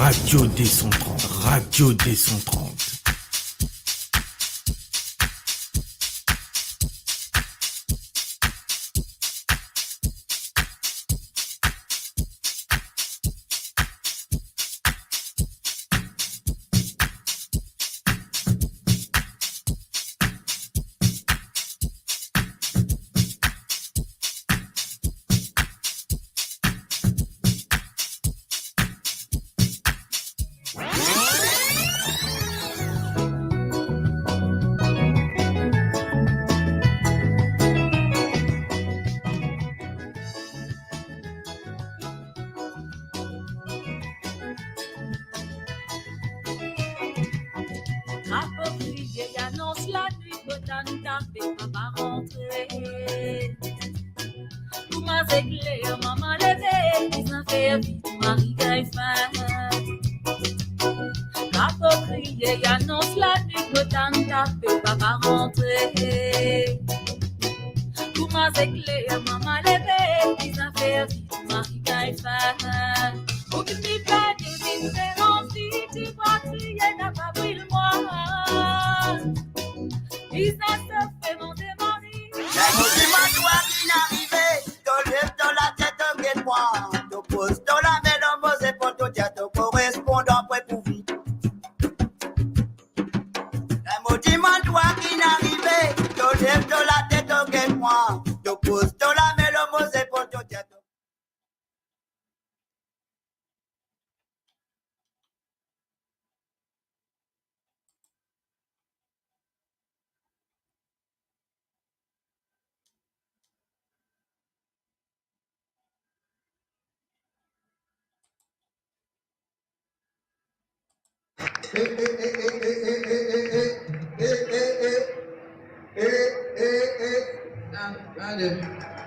Radio D130, Radio D130.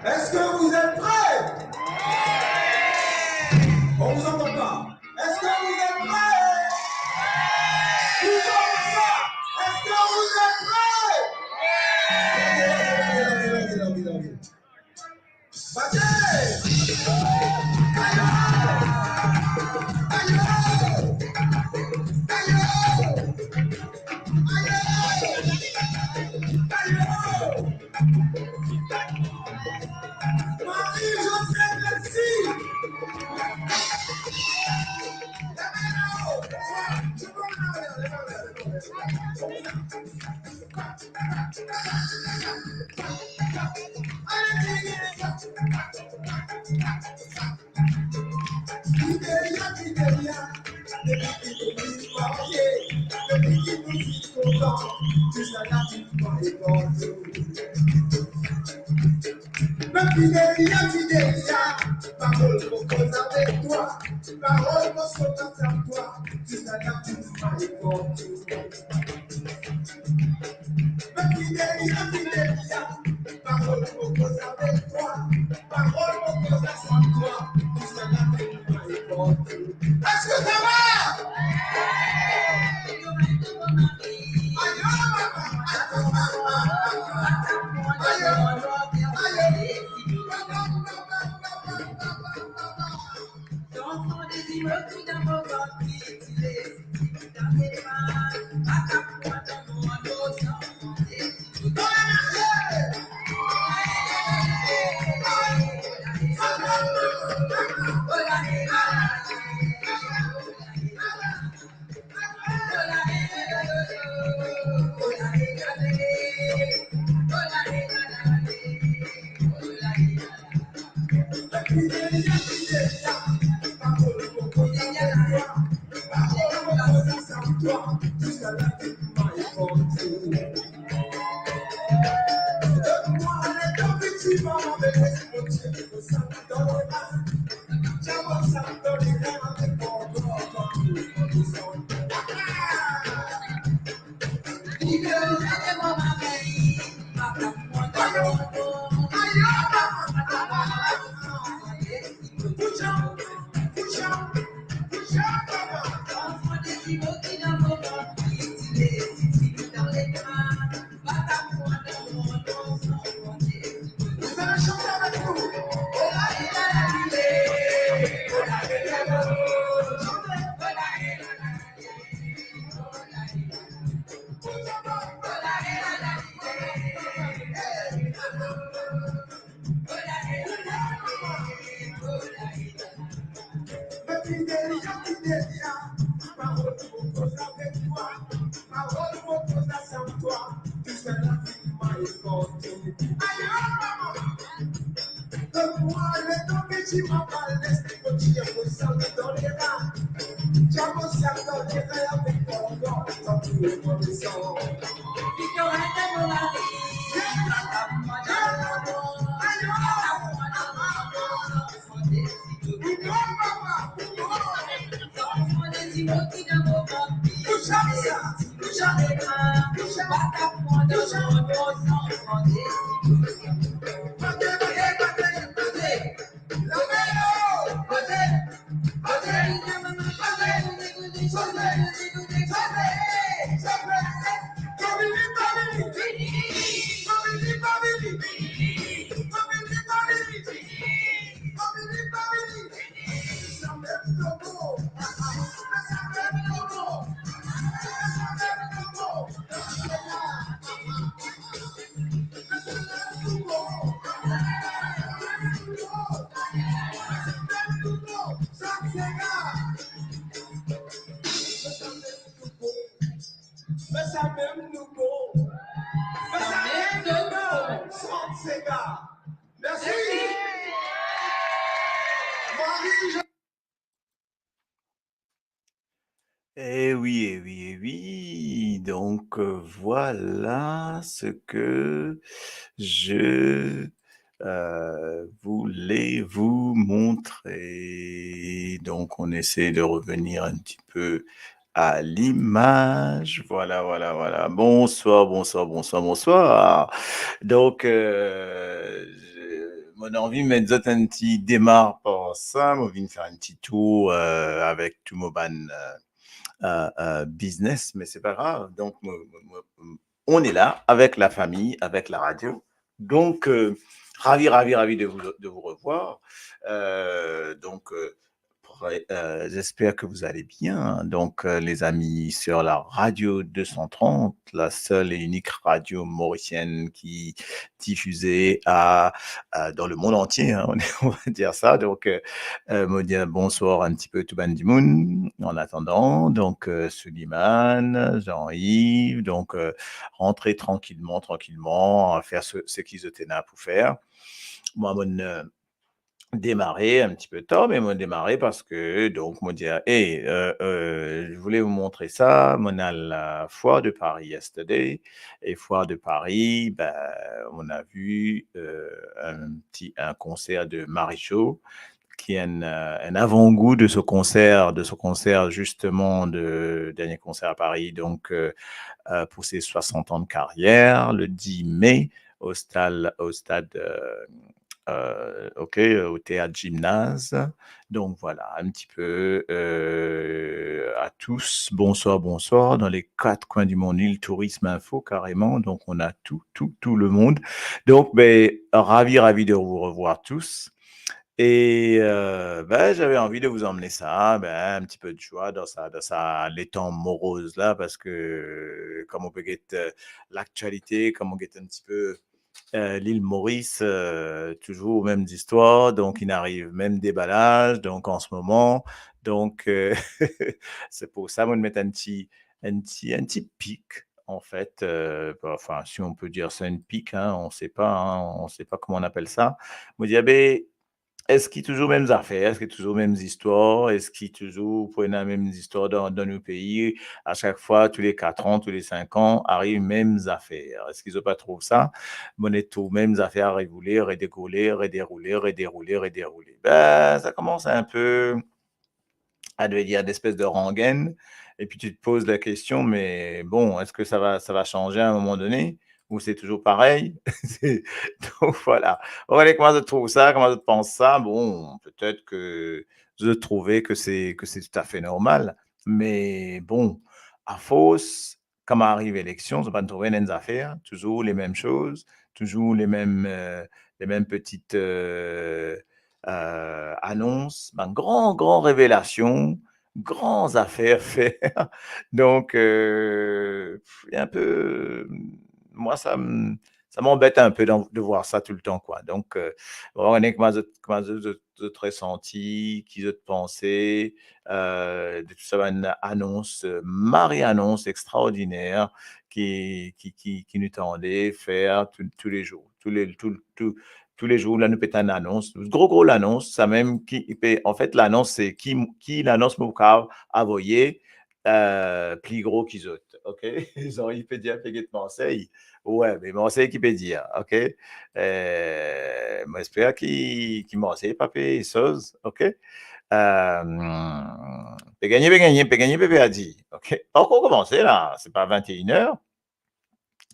Est-ce que vous êtes prêts? On vous entend pas. Est-ce que vous êtes prêts? Vous entendez ça? Est-ce que vous êtes prêts? Marie-Joseph Messi. Fidélia, parole propose avec toi, parole propose avec toi, tu seras là, tu seras répondu. Fidélia, parole propose avec toi, parole propose avec toi, tu seras là, tu seras répondu. Est-ce que ça va? Le moi, le temps que tu m'as parlé, c'est que tu es au sang dans les reins. Tu as mon sang dans les reins avec ton corps, tant que tu es dans le sang. Merci. Marie, Eh oui, eh oui. Donc, voilà ce que je voulais vous montrer. Donc, on essaie de revenir un petit peu à l'image. Voilà, voilà, voilà. Bonsoir, bonsoir, bonsoir, bonsoir. Donc, mon envie me dit un petit démarre par ça. Moi, je viens faire un petit tour avec tout mon ban business, mais c'est pas grave. Donc, on est là avec la famille, avec la radio. Donc, ravi, ravi, ravi de vous revoir. Donc, j'espère que vous allez bien. Donc, les amis, sur la radio 230, la seule et unique radio mauricienne qui diffusait dans le monde entier, hein, on va dire ça. Donc, me dire bonsoir un petit peu tout Bandimoun en attendant. Donc, Suleiman, Jean-Yves, donc, rentrez tranquillement, tranquillement, à faire ce qu'ils étaient là pour faire. Moi, mon démarrer un petit peu tard, mais moi démarrer parce que donc moi dire hey, je voulais vous montrer ça. On a la foire de Paris yesterday et foire de Paris, ben, on a vu un concert de Marichou qui est un avant-goût de ce concert justement de dernier concert à Paris, donc pour ses 60 ans de carrière, le 10 mai au stade OK, au théâtre Gymnase. Donc voilà, un petit peu à tous, bonsoir, bonsoir. Dans les 4 coins du monde, île Tourisme Info, carrément. Donc on a tout le monde. Donc, ben, ravi, ravi de vous revoir tous. Et ben, j'avais envie de vous emmener ça, ben, un petit peu de joie dans les temps moroses là, parce que comme on peut guetter l'actualité, comme on guette un petit peu l'île Maurice, toujours mêmes histoires, donc il arrive même déballage, donc en ce moment, donc c'est pour ça, moi, de mettre un petit pic, en fait, enfin, si on peut dire ça, une pique, hein, on sait pas comment on appelle ça. Moi, dire, ben, est-ce qu'il y a toujours mêmes affaires? Est-ce qu'il y a toujours mêmes histoires? Est-ce qu'il y a toujours pour les mêmes histoires dans nos pays? À chaque fois, tous les 4 ans, tous les 5 ans, arrivent mêmes affaires. Est-ce qu'ils ont pas trouvé ça? Monnaie tout, mêmes affaires à réguler, redérouler, redérouler, redérouler, redérouler. Ben, ça commence un peu à devenir d'espèces de rengaine. Et puis tu te poses la question, mais bon, est-ce que ça va changer à un moment donné? Ou c'est toujours pareil? C'est- Donc voilà. Voilà, comment je trouve ça, comment je pense ça? Bon, peut-être que je trouvais que c'est tout à fait normal. Mais bon, à force, comme arrive l'élection, je vais pas trouver les affaires, toujours les mêmes choses, toujours les mêmes petites annonces, ben, grand révélation, grands affaires faire. Donc, un peu, moi, ça m'embête un peu de voir ça tout le temps, quoi. Donc, on est comment je te ressenti, qui je te pensais, de tout ça, une annonce, Marie-annonce extraordinaire qui nous tendait faire tous les jours. tous les jours, là, nous pétons une annonce. Gros, l'annonce, ça même, en fait, l'annonce, c'est qui l'annonce m'a envoyé, plus gros qu'ils autres, OK? Ils ont, il peut dire, payer de conseil. Ouais, mais conseil qui peut dire, OK? Moi, j'espère qu'il m'a conseillé, papier, chose, OK? Peut gagner, peut perdre, OK? Encore commencer, là, c'est pas 21h.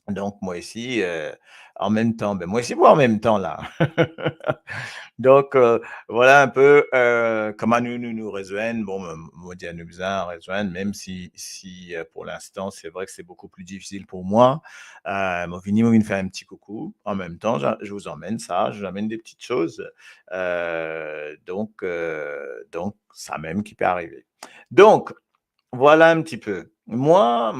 Donc, moi aussi, en même temps, ben, moi aussi, moi, en même temps, là. Donc, voilà un peu comment nous rejoindre. Bon, moi, dire nous besoin rejoindre, même si pour l'instant, c'est vrai que c'est beaucoup plus difficile pour moi. Moi, moi, faire un petit coucou. En même temps, je vous emmène ça, je vous emmène des petites choses. Donc, ça même qui peut arriver. Donc, voilà un petit peu. Moi,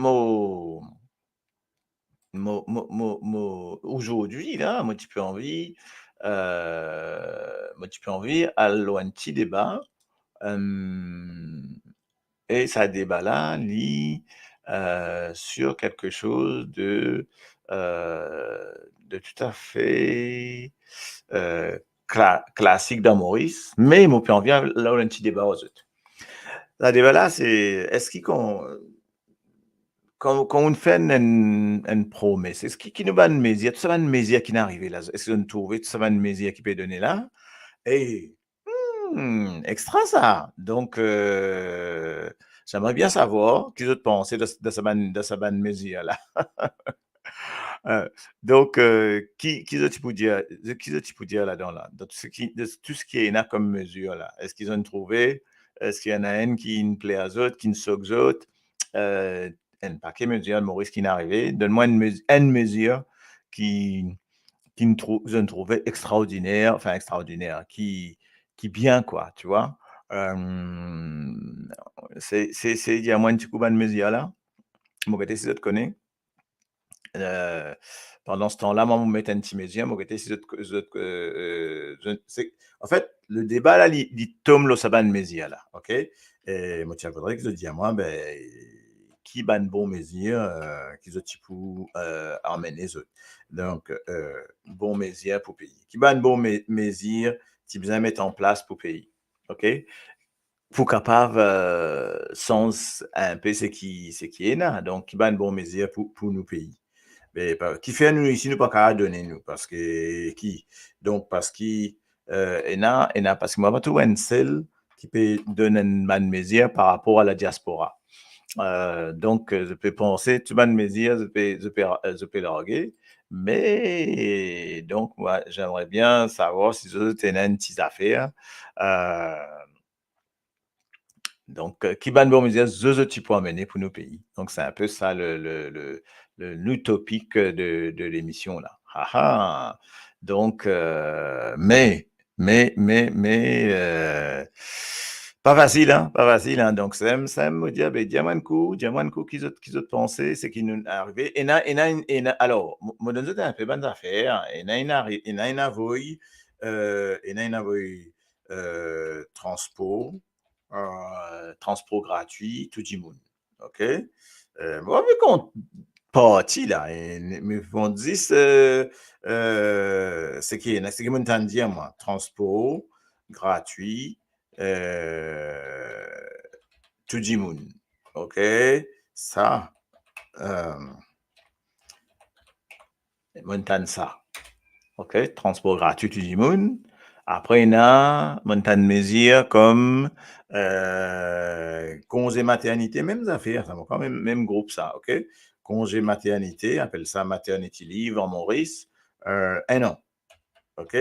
aujourd'hui, là, moi, tu peux envie, moi, tu peux envie à loin petit débat, et ça débat là, sur quelque chose de tout à fait classique dans Maurice, mais moi, puis envie à loin petit débat aux autres. La débat là, c'est est-ce qu'on quand on fait une promesse, est-ce qui nous va une mesure, tout ça va une mesure qui n'est arrivé là, est-ce qu'on trouve tout ça va une mesure qui peut donner là? Et extra ça. Donc, j'aimerais bien savoir qu'ils autres penser de sa bonne mesure là. Euh, donc, qui autres tu peux dire, qui autres tu peux dire là-dedans là, dans de tout ce qui est là comme mesure là, est-ce qu'ils ont trouvé? Est-ce qu'il y en a une qui ne plaît aux autres, qui ne sauve aux autres? Euh, un paquet de mesures, Maurice, qui n'est arrivé. Donne-moi une mesure qui, je ne trouvais extraordinaire, enfin extraordinaire, qui bien, quoi, tu vois. Euh, il y a moins de coup de mesure là. Mon côté, si je te connais. Euh, Pendant ce temps-là, moi, je mettais un petit mesure, mon côté, si en fait, le débat là, il tombe le saban mesure là, ok? Et moi, tu voudrais que je dise à moi, ben, qui ban bon mesure, qui je peux emmener les autres. Donc, bon mesure pour payer. Qui ban bon mesure, tu besoin mettre en place pour payer, ok? Pour capable sans un peu ce qui est là, donc qui ban bon mesure pour nous payer. Mais qui fait nous ici, nous pas qu'à donner nous, parce que qui, donc parce qu'il parce que moi, pas tout un seul qui peut donner une bonne mesure par rapport à la diaspora. Donc, je peux penser, tu bonne mesure, je peux larguer, mais donc, moi, j'aimerais bien savoir si je tenais une petite affaire. Euh, donc, qui ban bon mesure, tu peux amener pour nos pays. Donc, c'est un peu ça l'utopique de l'émission là. Ah ah. Donc, pas facile, hein, pas facile, hein. Donc, ça me dit, ben, dis-moi un coup qu'ils ont pensé, c'est qui nous est arrivé. Alors, moi, donne un peu bonne affaire. Et une avoy, transport, transport gratuit, tout le monde. OK? Moi, mais quand parti là, mais on dit c'est qui m'entend dire moi, transport gratuit, euh, tout le monde. OK? Ça, m'entend ça. OK? Transport gratuit, tout le monde. Après, il y a montagne mesure comme congé maternité, mêmes affaires, ça va quand même groupe ça, OK? Congé maternité, appelle ça maternity leave en Maurice, 1 an, OK?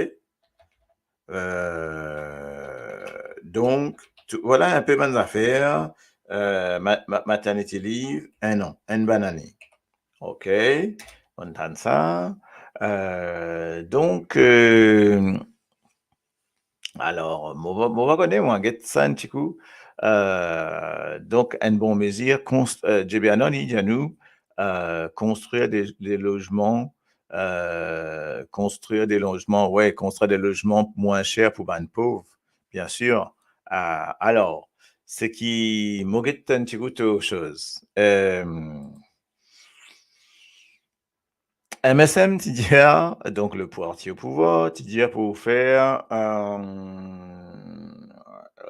Donc, voilà un peu mes affaires. Maternity leave, 1 an, une bonne année. OK? On entend ça. Donc, alors, on va connaître, moi, get ça un petit coup. Donc, un bon mesure, JBAnon, il dit à nous, construire des logements, ouais, construire des logements moins chers pour les pauvres, bien sûr. Alors, ce qui m'a un petit coup autre chose. MSM, tu dis, donc le parti au pouvoir, tu dis pour faire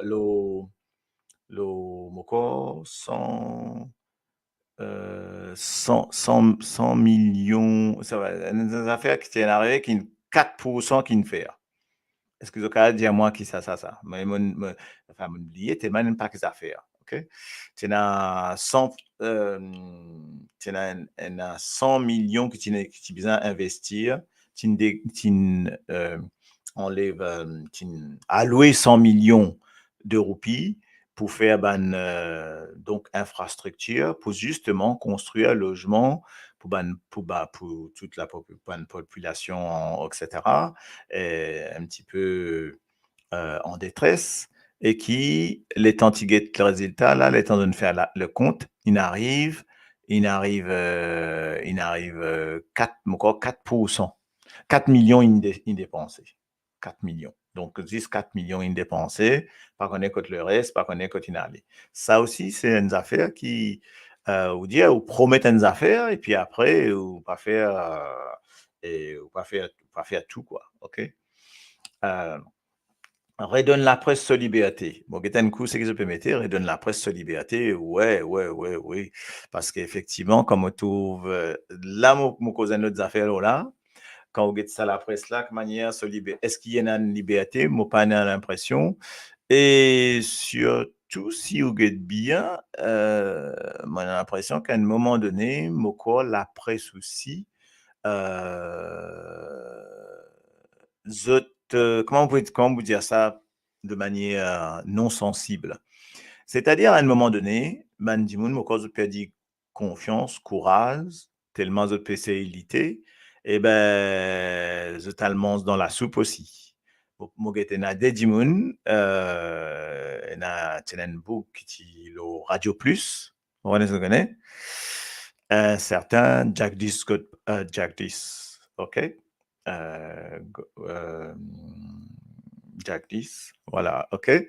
le, le, moko, 100, 100 millions, ça va, des affaires qui tiennent arrivé, qui 4% qui ne fait. Est-ce que vous avez dire moi qui ça? Mais enfin, mon billet, t'es même pas que ça fait. OK? Tu as 100, tu as 100 millions que tu besoin investir. Enlève, allouer 100 millions de roupies pour faire donc infrastructure pour justement construire un logement pour toute la population, etc. Un petit peu en détresse et qui, l'étant tigé le résultat, là, l'étant de faire le compte, il arrive 4, encore 4%. 4 millions indépensés. 4 millions. Donc, 10, 4 millions indépensés, pas qu'on écoute le reste, pas qu'on écoute une année. Ça aussi, c'est une affaire qui, ou dire, ou promettre une affaire, et puis après, ou pas faire, ou pas faire tout, quoi. OK? Redonne la presse sa liberté. Bon, un coup, c'est que je peux mettre, redonne la presse sa liberté. Ouais. Parce qu'effectivement, comme on trouve, là, mon cousin, notre affaire là, quand on regarde ça, la presse là, de manière se libérer. Est-ce qu'il y a une liberté? Moi, pas l'impression. Et surtout, si vous regardez bien, moi, j'ai l'impression qu'à un moment donné, mon corps, la presse aussi, comment vous dire ça de manière non sensible? C'est-à-dire, à un moment donné, man di moun, cause perdu confiance, courage, tellement de PCilité, et ben, totalement dans la soupe aussi. Mo gete na de di moun, na tenen book qui lo Radio Plus, on se connaît, un certain Jack Dis, ok? Jack 10, voilà, ok.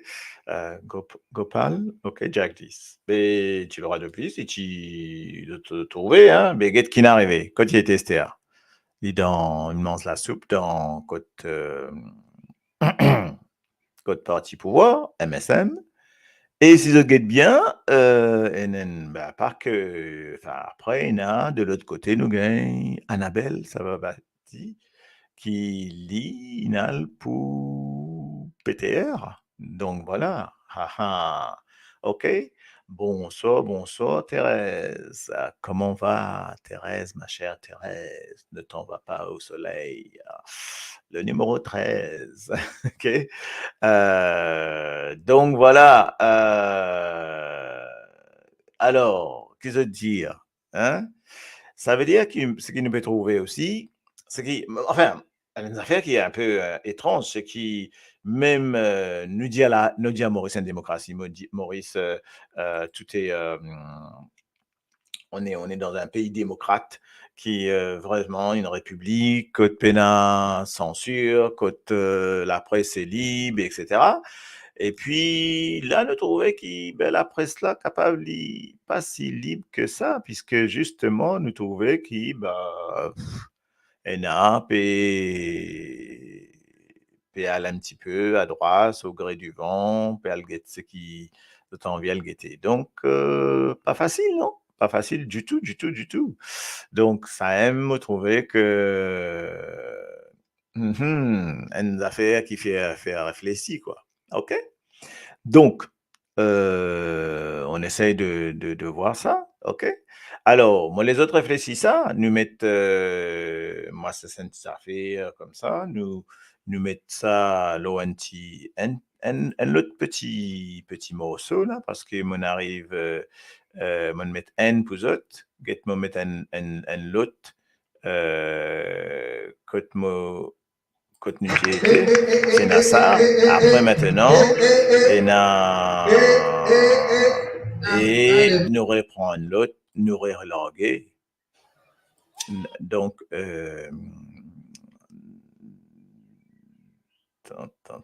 Gopal, ok, Jack 10. Mais tu l'auras de plus et tu le trouver, hein, mais get qui n'est arrivé, quand il est testé, il dans une mange la soupe dans côte côte parti pouvoir, MSM. Et si je guette bien, à part que, enfin, après, il y a de l'autre côté, nous gagnons Annabelle, ça va bâti, qui lit Inal pour PTR. Donc voilà. OK. Bonsoir, Thérèse. Comment va, Thérèse, ma chère Thérèse? Ne t'en va pas au soleil. Le numéro 13. OK. Donc voilà. Alors, qu'est-ce que dire? Hein? Ça veut dire que ce qu'il nous peut trouver aussi, enfin, une affaire qui est un peu étrange, c'est qui même nous dit à Maurice en démocratie, Maurice, tout est, on est dans un pays démocrate qui est vraiment une république, côte pénal, censure, côte la presse est libre, etc. Et puis là, nous trouvons que la presse là capable pas si libre que ça, puisque justement nous trouvons qu'il ENAP et aller un petit peu à droite au gré du vent, puis aller guetter ce qui de envie à le guetter. Donc, pas facile, non? Pas facile du tout. Donc, ça aime trouver que une affaire qui fait réfléchir, quoi. OK? Donc, on essaye de voir ça, OK? Alors, moi, les autres réfléchissent ça, nous mettent, moi, c'est une petite affaire comme ça, nous mettre ça là un autre petit morceau là, parce que mon arrive, mon mettre N pour autres, get moi mettre un l'autre, côte nous j'ai été, c'est na ça, après maintenant, et nous reprendre l'autre, nous relarguer. Donc, attends.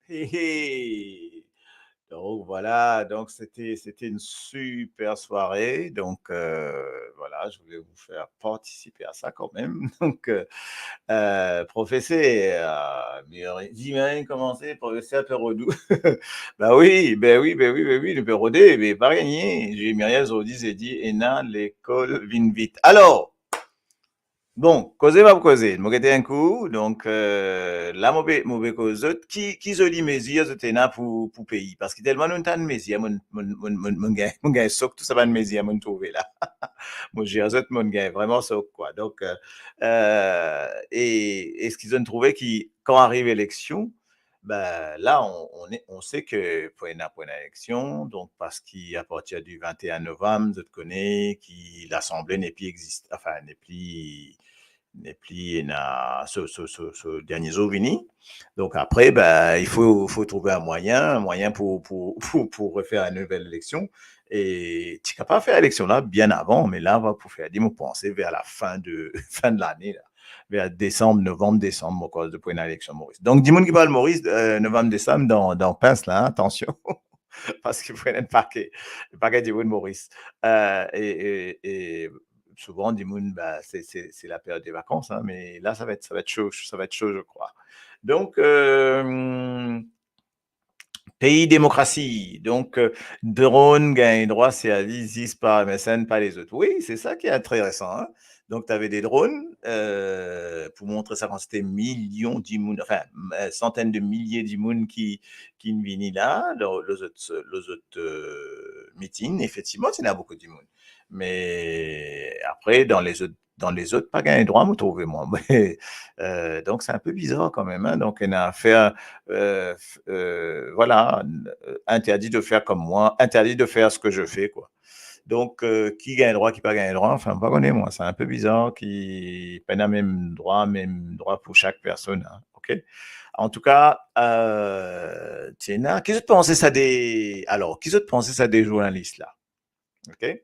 Hé, hé. Donc voilà, donc c'était une super soirée. Donc voilà, je voulais vous faire participer à ça quand même. Donc professeur, j'imagine commencer professeur Perodou. Bah oui, ben oui, ben oui, ben oui, le Perodé, mais pas gagné. J'ai Myriel Zodi, j'ai dit, et dans l'école vine vite. Alors, bon, causer va causer. Moi, un coup, donc, là, mauvais cause, qui se dit mesure, c'était là pour pays. Parce que tellement nous t'as de mesure, mon gars, soc, tout ça va de mesure, mon trouver là. Moi, j'ai un autre, mon gars, vraiment soc, quoi. Donc, et ce qu'ils ont trouvé qui, quand arrive l'élection, ben, là, on sait que pour une élection, donc, parce qu'à partir du 21 novembre, je te connais, qui l'Assemblée n'est plus existe, enfin, n'est plus na ce dernier jour vini. Donc après, ben, il faut trouver un moyen pour refaire une nouvelle élection. Et tu ne peux pas faire l'élection là bien avant, mais là, on va pour faire des mots penser vers la fin de, fin de l'année, là, vers décembre, novembre, décembre, au cause de pour une élection Maurice. Donc, dis-moi qui parle Maurice, novembre, décembre, dans Pince, là, hein, attention, parce qu'il faut un paquet de Maurice. Et souvent, des moun, bah, c'est la période des vacances, hein, mais là, ça va être chaud, je crois. Donc, pays démocratie. Donc, drone gagne droit c'est à visite par MSN, pas les autres. Oui, c'est ça qui est intéressant. Hein. Donc, tu avais des drones pour montrer ça quand c'était millions d'immunes, enfin, centaines de milliers d'immunes qui ne viennent là, les autres meetings. Effectivement, il y en a beaucoup d'immunes. Mais après, dans les autres, pas gagné droit, me trouver moi. Donc, c'est un peu bizarre quand même. Hein. Donc, on a affaire voilà, interdit de faire comme moi, interdit de faire ce que je fais, quoi. Donc, qui gagne droit, qui pas gagne droit, enfin, pas connaître moi, c'est un peu bizarre, qui peine à même droit pour chaque personne, hein, ok? En tout cas, Tiena, qui se pensait ça des, alors, qui se pensait ça des journalistes, là, ok?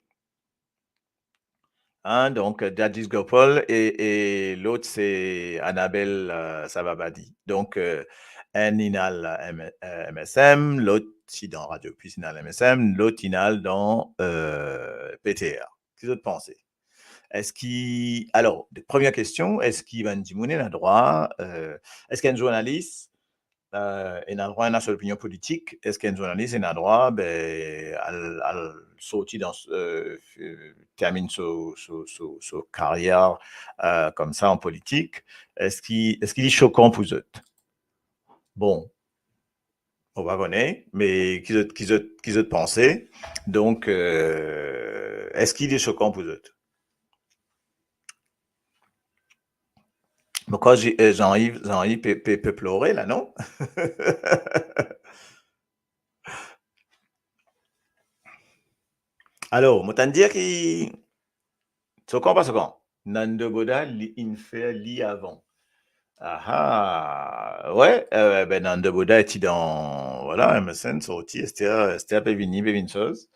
Hein, donc, Dadis Gopal et l'autre, c'est Annabelle Savabadi. Donc, un inal MSM, l'autre, si dans Radio Plus inal MSM, l'autre inal dans PTR. Qu'est-ce que vous pensez? Est-ce qu'il. Alors, première question, est-ce qu'Ivan Djimouni a droit est-ce qu'un journaliste il a droit à une seule opinion politique. Est-ce qu'un journaliste il a droit à sortir termine sa carrière comme ça en politique? Est-ce qu'il est choquant pour eux? Bon, on va connaître, mais qu'ils ont pensé. Donc, est-ce qu'il est choquant pour eux? Pourquoi Jean-Yves peut pleurer là, non? Alors, moi, t'as dire qu'il choquant pas choquant. Nando Boda, il fait li avant. Ah ah, ouais, ben Nando Boda était dans, voilà, MSN, sorti, c'était Pevini, Pevinsos.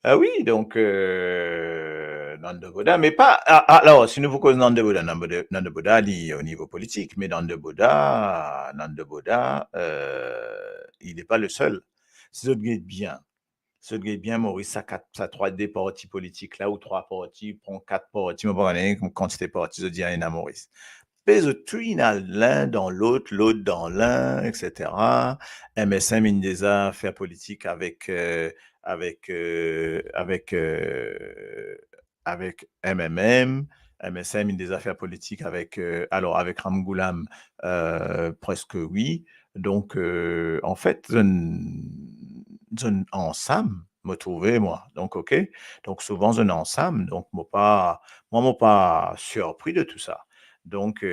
Ah oui, donc, Nando Boda, mais pas, alors, si nous vous causons Nando Boda, au niveau politique, mais Nando Boda, il n'est pas le seul. C'est autres bien. Ce qui est bien, Maurice, ça 3D partis politiques là, ou 3 partis, prend 4 partis, mais bon, comme quantité de partis, je dis à Maurice. Pèse tout l'un dans l'autre, l'autre dans l'un, etc. MSM, il des affaires politiques avec MMM. MSM, il des affaires politiques alors avec Ramgoulam, presque oui. Donc, en fait, ensemble, me trouver, moi. Donc, OK. Donc, souvent, un ensemble. Donc, moi, pas surpris de tout ça. Donc,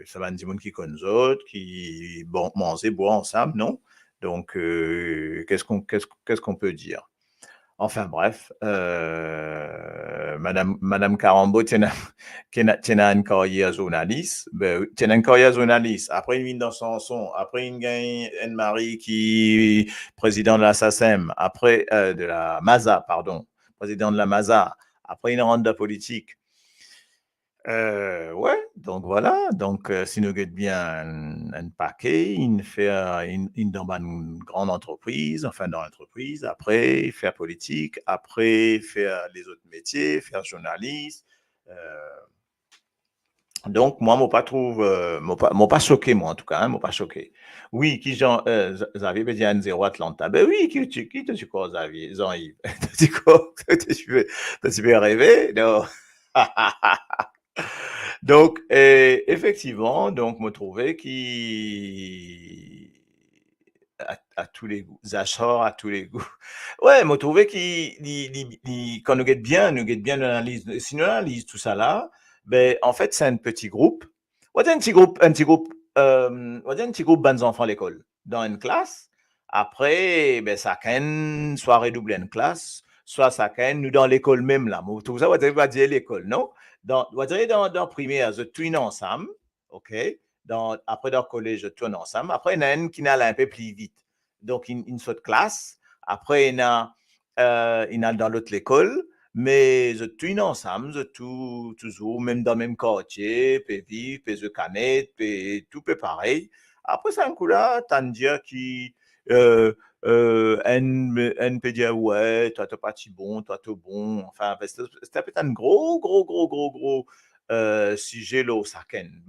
ça va dire qui connaissent autres, qui bon, manger, boire ensemble, non? Donc, qu'est-ce qu'on peut dire? Enfin bref, Madame Carambeau tient une carrière journaliste. Ben, tient une carrière journaliste. Après, une dans son, après, une gagne Anne-Marie qui est président de la SACEM, après, de la MASA, pardon, président de la MASA. Après, une rentre de la politique. Ouais, donc voilà. Donc, si nous gagnons bien un paquet, il fait dans une grande entreprise, enfin dans l'entreprise, après faire politique, après faire les autres métiers, faire journaliste. Euh, donc, moi, moi pas trouve, moi pas choqué, moi en tout cas, hein, moi pas choqué. Oui, qui Jean, Xavier peut dire 0 Atlanta. Ben oui, qui te tu quoi, Xavier, Jean-Yves? Tu quoi? Tu peux rêver? Non. Donc, effectivement, donc, me trouvais qui à tous les goûts, Zachor à tous les goûts. Ouais, me trouvais quand nous guette bien l'analyse, si nous analyse tout ça là, ben, en fait, c'est un petit groupe. Ouais, un petit groupe de enfants à l'école, dans une classe. Après, ben, ça qu'une soirée double une classe, soit ça qu'une, nous dans l'école même là. Tout ça, on va dire l'école, non? Dans primaire, je tourne ensemble, OK? Après, dans le collège, je tourne ensemble. Après, il y en a une qui n'a un peu plus vite. Donc, une sorte de classe. Après, il y a dans l'autre école. Mais je tourne ensemble, toujours, même dans le même quartier, puis vivre, puis je canette, puis tout peut pareil. Après, c'est un coup là, t'as dire qui, euh, elle peut dire, ouais, toi, t'es pas si bon, toi, t'es bon. Enfin, c'était peut-être un gros sujet là au Saken.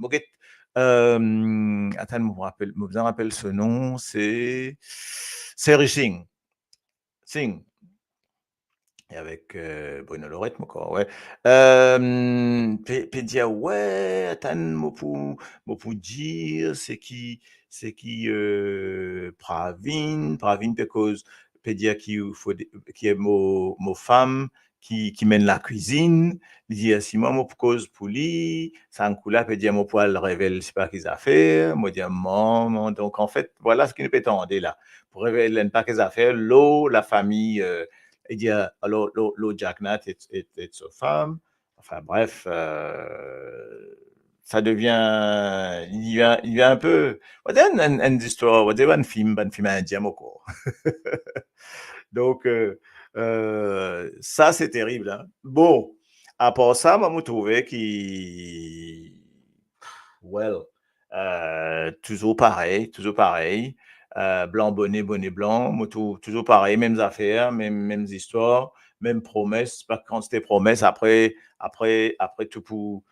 Attends, je me rappelle ce nom, c'est Riching. Singh. Et avec Bruno Lorette, encore, ouais. Puis dire, ouais, attends, moi pour dire, c'est qui Pravin, because, peut dire qui est mon femme, qui mène la cuisine, il dit, si moi, pour cause pour lui, ça en coule, peut dire, moi, pour le révéler, c'est pas qu'ils affaires, moi, dire, maman, donc, en fait, voilà ce qui nous peut tendre là. Pour révéler pas qu'ils affaires, l'eau, la famille, il dit, le Jack Nat est sa femme. Enfin bref, ça devient, il y a un peu, une histoire, un film indien encore. Donc, ça c'est terrible. Hein. Bon, à part ça, moi, je trouvais qu'il, well, toujours pareil, toujours pareil. Blanc, bonnet, bonnet blanc, moto, toujours pareil, mêmes affaires, mêmes histoires, mêmes promesses. Pas quand c'était promesse, après tout pour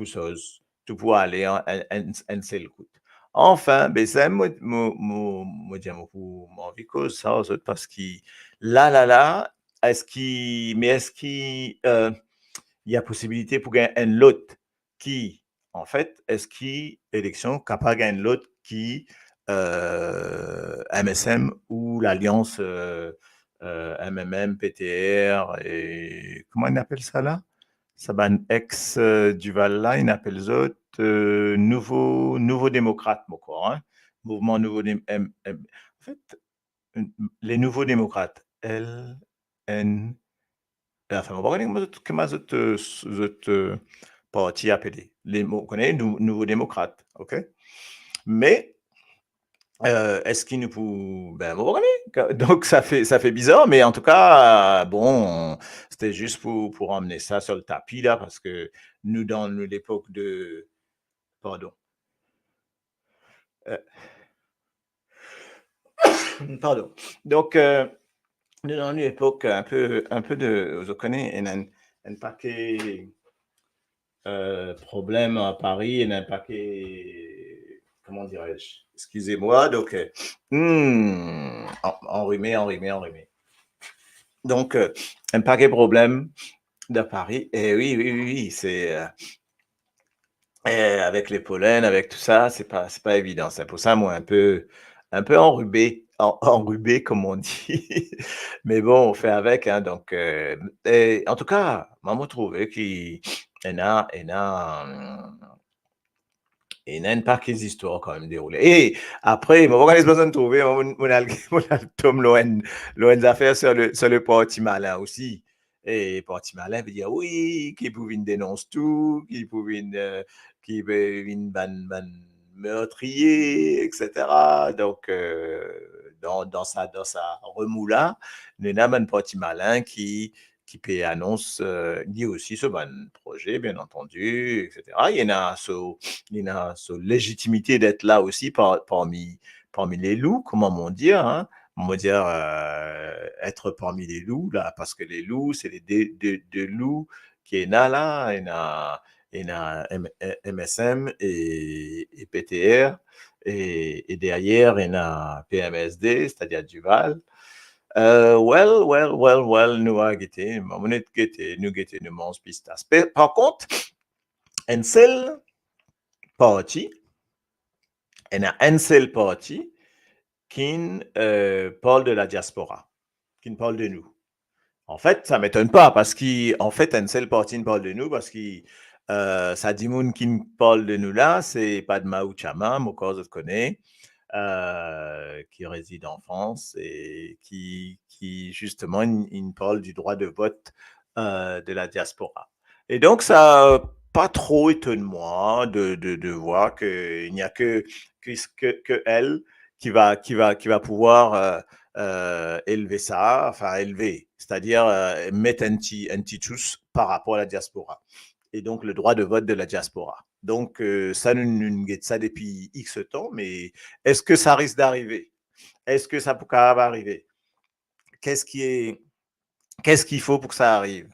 chose, tout pour aller en seul coup. Enfin, ben ça, moi, dire, pour m'envie cause ça, aux autres, parce que là, est-ce qu'il il y a possibilité pour gagner un lot qui, en fait, est-ce qu'il élection capable de gagner un lot qui MSM ou l'alliance MMM, PTR et comment on appelle ça là? Ça va ex Duval là, il appelle les autres nouveau démocrate, mon corps, hein? Mouvement nouveau en fait, les nouveaux démocrates, LN enfin, on va regarder comment autres partis appelés. On connaît Nouveau démocrate, OK? Mais est-ce qu'il nous ben, on va regarder. Donc ça fait bizarre, mais en tout cas, bon, c'était juste pour emmener ça sur le tapis là, parce que nous dans l'époque de, pardon, euh, pardon. Donc nous dans l'époque un peu de, vous connaissez, un paquet problème à Paris et un paquet, comment dirais-je, excusez-moi, donc, enrhumé. Donc, un paquet problème de Paris, et oui, c'est, avec les pollens, avec tout ça, c'est pas évident. C'est pour ça, moi, un peu enrhumé, comme on dit. Mais bon, on fait avec, hein, donc, et en tout cas, maman trouvait qu'il y a un paquet d'histoires quand même déroulées. Et après, mon organisme de trouver mon Tom Loen affaires sur le parti malin aussi. Et parti malin veut dire oui, qui pouvait une dénonce tout, qui pouvait une ban meurtrier, etc. Donc, dans sa remous-là, nous avons un parti malin qui peut annonce, dit aussi ce bon projet, bien entendu, etc. Il y en a sa légitimité d'être là aussi parmi les loups, comment on dire, hein? On va dire être parmi les loups, là, parce que les loups, c'est les deux loups qui est là, il y a MSM et PTR, et derrière, il y a PMSD, c'est-à-dire Duval. Well, nous avons guetté, nous mangons pistas. Par contre, un seul parti, il y a un seul parti qui parle de la diaspora, qui parle de nous. En fait, ça ne m'étonne pas parce qu'en fait, un seul parti parle de nous parce que ça dit moun qui parle de nous là, c'est Padma Uchama, mon cause je connais, qui réside en France et qui justement, il parle du droit de vote de la diaspora. Et donc, ça pas trop étonne moi de voir qu'il n'y a que elle qui va pouvoir élever ça, enfin élever, c'est-à-dire mettre un petit tous par rapport à la diaspora. Et donc le droit de vote de la diaspora. Donc ça, nous guette ça depuis X temps, mais est-ce que ça risque d'arriver? est-ce que ça peut arriver? Qu'est-ce qu'il faut pour que ça arrive?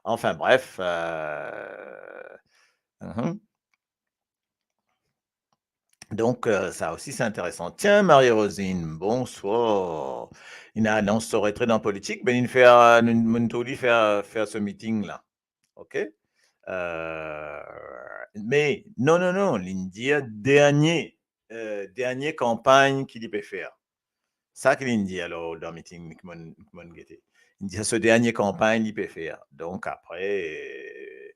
Enfin bref, mmh. Donc ça aussi, c'est intéressant. Tiens, Marie-Rosine, bonsoir. Il a annonce son retrait dans la politique, mais il fait faire ce meeting-là. OK? Heu, mais non, non, non, l'India, dernier campagne qu'il peut faire. Ça qu'il dit alors dans le meeting que mon guetté. Il dit: «Ce dernier campagne, il peut faire». Donc après,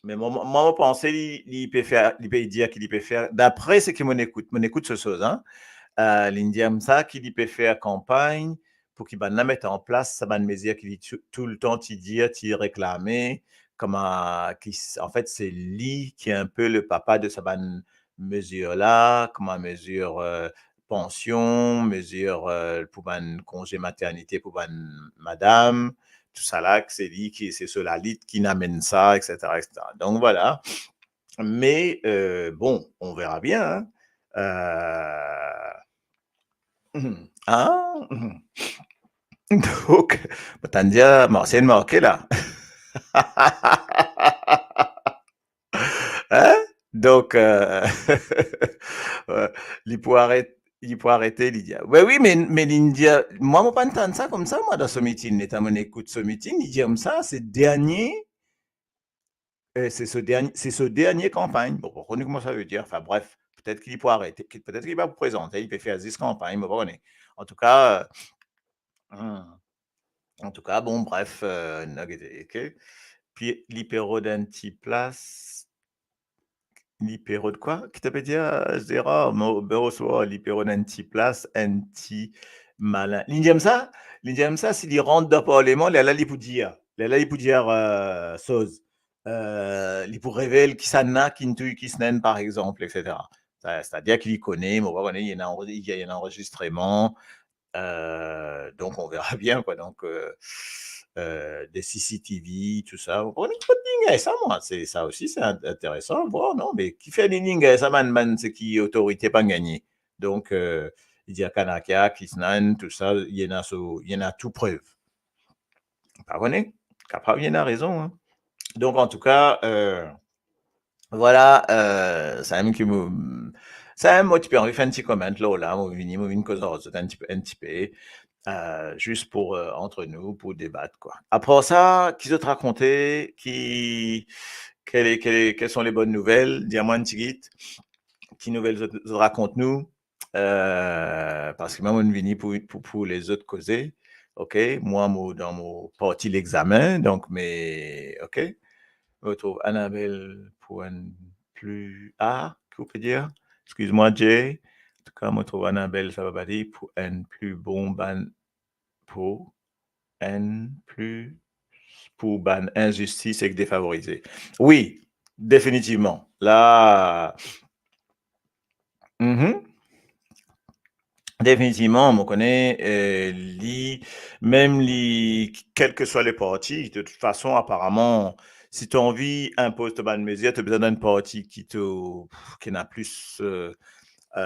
mais moi, pensais, il peut faire, il peut dire qu'il peut faire, d'après ce que mon écoute ce chose, hein, l'Indien aime ça, qu'il peut faire campagne pour qu'il va la mettre en place, ça va me dire qu'il dit tout le temps, il dit, il réclamer, comme en fait, c'est lui qui est un peu le papa de sa mesure là, comme une mesure pension, mesure pour un congé maternité pour une madame, tout ça là, que c'est lui qui, c'est sur la liste qui n'amène ça, etc., etc. Donc voilà. Mais bon, on verra bien, hein. Ah, donc, Tandia, c'est marqué là. Hein? Donc, ouais, il peut arrêter l'India. Ouais, oui, mais l'India, moi, je ne pas entendre ça comme ça, moi, dans ce meeting. Étant mon écoute ce meeting, il dit comme ça, c'est ce dernier campagne. Bon, on connaît comment ça veut dire. Enfin, bref, peut-être qu'il peut arrêter, peut-être qu'il va vous présenter, il peut faire 10 campagnes, mais bon, en tout cas, en tout cas, bon, bref, OK. Puis l'hyperodentiplas, l'hypero de quoi? Qui t'appelle dire, Zera, soit l'hyperodentiplas anti-malin. L'Indien ça, s'il rentre dans le Parlement, il peut dire, chose. Il peut révéler qui s'en a, qui s'en a, par exemple, etc. C'est-à-dire qu'il y connaît, mais on va voir, il y a un enregistrement, donc on verra bien quoi. Donc des CCTV, tout ça. On est pas de ligne ça, moi. C'est ça aussi, c'est intéressant. Bon, non, mais qui fait des lignes ça, c'est qui autorité pas gagné. Donc il dit à Kanaka, Kisnan, tout ça, il y en a tout preuve. Pas vrai? Capable, il y en a raison. Hein. Donc en tout cas, voilà, ça aime qui me. Ça aime, moi, tu peux en faire un petit comment là, moi, une cause un petit peu. Juste pour entre nous, pour débattre quoi. Après ça, qui te raconter, quelles sont les bonnes nouvelles? Dis-moi un petit guide. Qui nouvelles raconte-nous? Parce que moi, on vient pour les autres causer. OK? Moi, dans mon parti l'examen, donc, mais, OK? Je retrouve Annabelle pour un plus. Ah, qu'on peut dire? Excuse-moi, Jay. En tout cas, je retrouve Annabelle, ça va pas dire, pour un plus bon ban pour N plus pour ban injustice et défavorisé. Oui, définitivement. Là, mhm, définitivement, on me connaît, même quels que soient les partis, de toute façon, apparemment, si tu as envie impose ban mesure, tu as besoin d'un parti qui n'a plus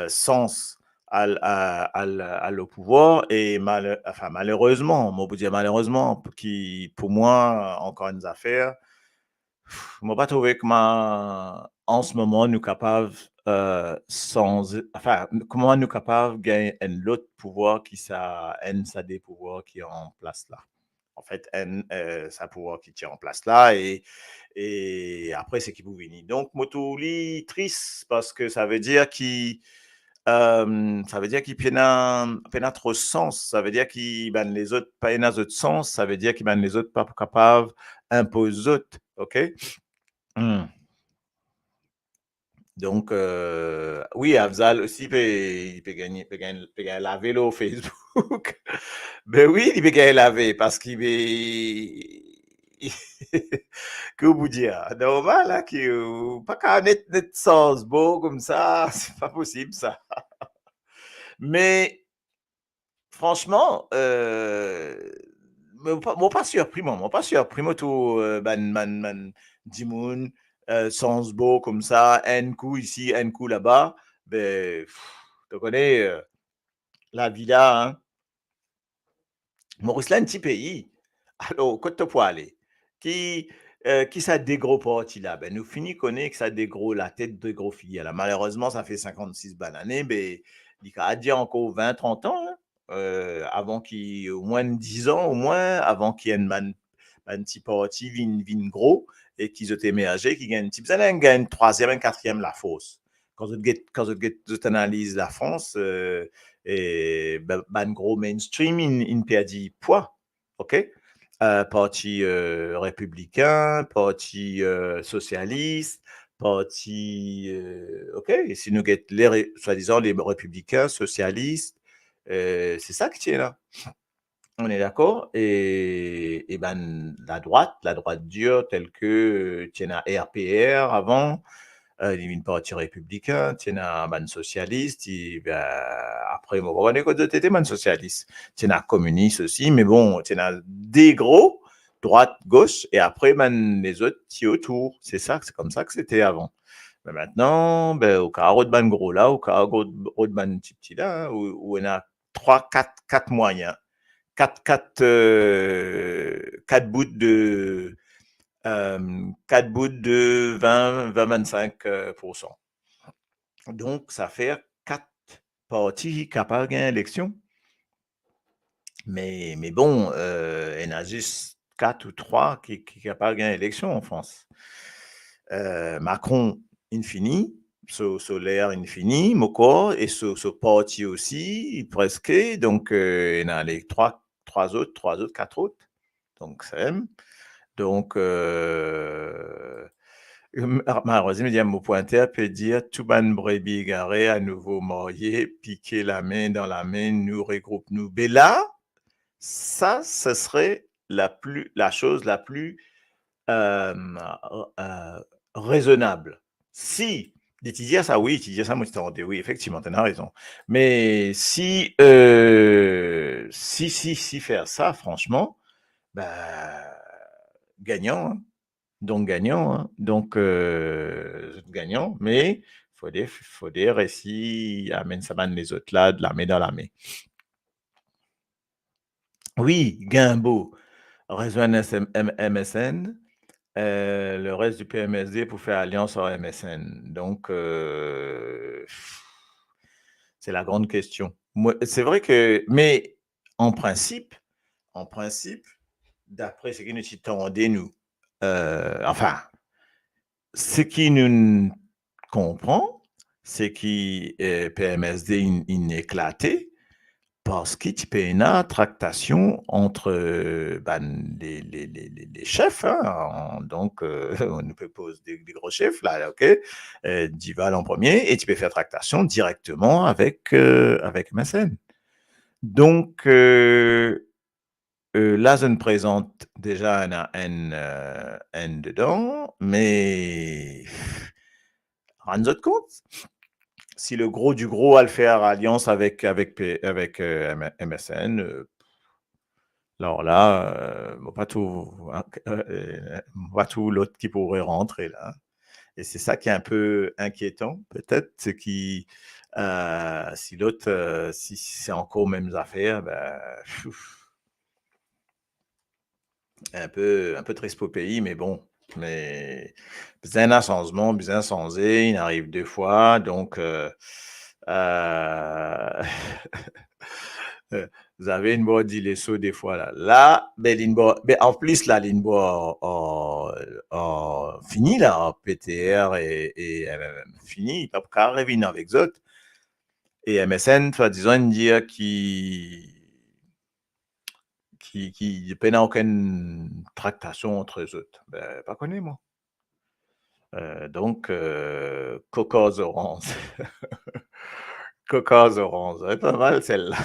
sens à le pouvoir et enfin, malheureusement, moi, vous dire malheureusement, qui, pour moi, encore une affaire, moi, pas trouvé que en ce moment, nous capables, enfin, comment nous capables de gagner un autre pouvoir qui ça des pouvoirs qui est en place là. En fait, ça pouvoir qui tient en place là et après, c'est qui vous venir. Donc, Motouli, triste parce que ça veut dire qu'il peine trop sens. Ça veut dire qu'il ben les autres pas dans autre sens. Ça veut dire qu'il ben les autres pas capables imposer aux autres. OK? Hmm. Donc, oui, Afzal aussi peut gagner la vélo Facebook. Ben oui, il peut gagner la vélo parce qu'il est. Que vous dire? Normal, là, pas qu'à net sens beau comme ça, c'est pas possible ça. Mais franchement, moi pas surpris, moi pas surpris, moi tout, Dimoun, sans beau comme ça, un coup ici, un coup là-bas, ben, tu connais, la villa, hein. Maurice là, un petit pays. Alors, côte pour aller. Qui, qui ça des gros parti là? Ben, nous finit connaître que ça des gros, la tête de gros filles là. Malheureusement, ça fait 56 bananes, ben, il a dire encore 20, 30 ans, hein, avant qu'il, au moins 10 ans, au moins, avant qu'il y ait un petit parti, vin gros, et qu'ils ont émergé, qui gagne un petit, ça gagne une troisième, un quatrième la fosse. Quand vous analysez la France, et ban gros mainstream, in perdit poids, ok? Parti républicain, parti socialiste, parti, ok? Et si nous guettons soi-disant les républicains, socialistes, c'est ça qui tient là. On est d'accord? Et ben la droite dure, telle que tient à RPR avant, une parti républicain, tiens un man socialiste, et ben, après, bon, on est côté de man socialiste. Tiens un communiste aussi, mais bon, tiens des gros, droite, gauche, et après, man, les autres, qui autour. C'est ça, c'est comme ça que c'était avant. Mais maintenant, ben, au carreau de ban gros là, au carreau de ban petit là, hein, où on a trois, quatre moyens. Quatre bouts de 4 bouts de 20-25%. Donc, ça fait 4 partis capables gagner l'élection. Mais bon, il y en a juste 4 ou 3 qui capables gagner l'élection en France. Macron, infini. Solaire, infini. Moko, et ce parti aussi, presque. Donc, il y en a les 3 autres, 4 autres. Donc, c'est même. Donc, malheureusement, il y a mon pointeur peut dire tout ban brebis égaré à nouveau marié, piquer la main dans la main, nous regroupe nous. Mais là, ça, ce serait la chose la plus euh, euh, raisonnable. Si, d'étudier ça, oui, étudier ça, moi, oui, effectivement, tu as raison. Mais si faire ça, franchement, bah, gagnant, hein. Donc gagnant, hein. Donc gagnant, mais faut des récits, amène ça man les autres là, de la main dans la main. Oui, Gimbo rejoint MSN, le reste du PMSD pour faire alliance au MSN. Donc, c'est la grande question. C'est vrai que, mais en principe, en principe, d'après ce que nous attendons, nous, enfin, ce qui nous comprend, c'est que PMSD éclaté parce qu'il y a une tractation entre les chefs, hein, donc on nous propose des gros chefs là, ok, Dival en premier, et tu peux faire tractation directement avec MSN. Donc là, je ne présente déjà un N dedans, mais rendez vous compte, si le gros du gros a le faire alliance avec MSN, alors là, pas tout l'autre qui pourrait rentrer là. Et c'est ça qui est un peu inquiétant, peut-être, c'est qui, si l'autre, si c'est encore aux mêmes affaires, ben, un peu triste pour le pays, mais bon. Mais besoin d'un changement, besoin de changer, il arrive 2 fois, donc vous avez une bonne dit les sauts des fois là. Là, ben, en plus, la ligne fini là, en PTR et fini, il peut pas revenir avec autres. Et MSN, disons, une dire qui peine à aucune tractation entre eux autres. Ben, pas connu, moi. Donc, Cocos Orange. Cocos Orange. C'est pas mal celle-là.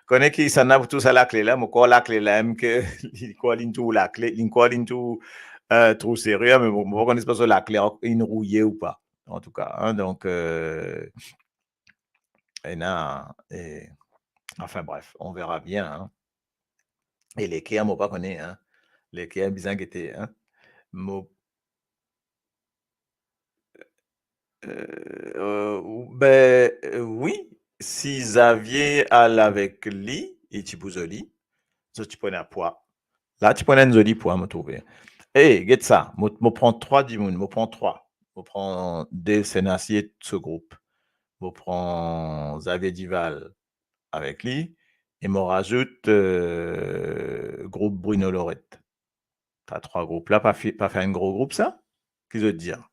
Connais qui s'en a tous à la clé là, mais quoi la clé là, même que quoi l'intou la clé, quoi l'intou trop sérieux, mais bon, on connaît pas sur la clé, une rouillée ou pas, en tout cas. Hein, donc, et non, et, enfin bref, on verra bien. Hein. Et les Kia, moi pas connais, hein. Les Kia bien guettés, hein. Mo, ben, oui, si Xavier al avec Li, et tu poses Li, tu prenais un poids. Là, tu prenais un joli poids, me trouver. Hey, get ça. Je prends 3 dimoun, je prends 3. Je prends Dave Senassier de ce groupe. Je prends Xavier Duval avec lui. Et me rajoute groupe Bruno Lorette. T'as 3 groupes là, pas fait un gros groupe, ça? Qu'est-ce que je veux te dire?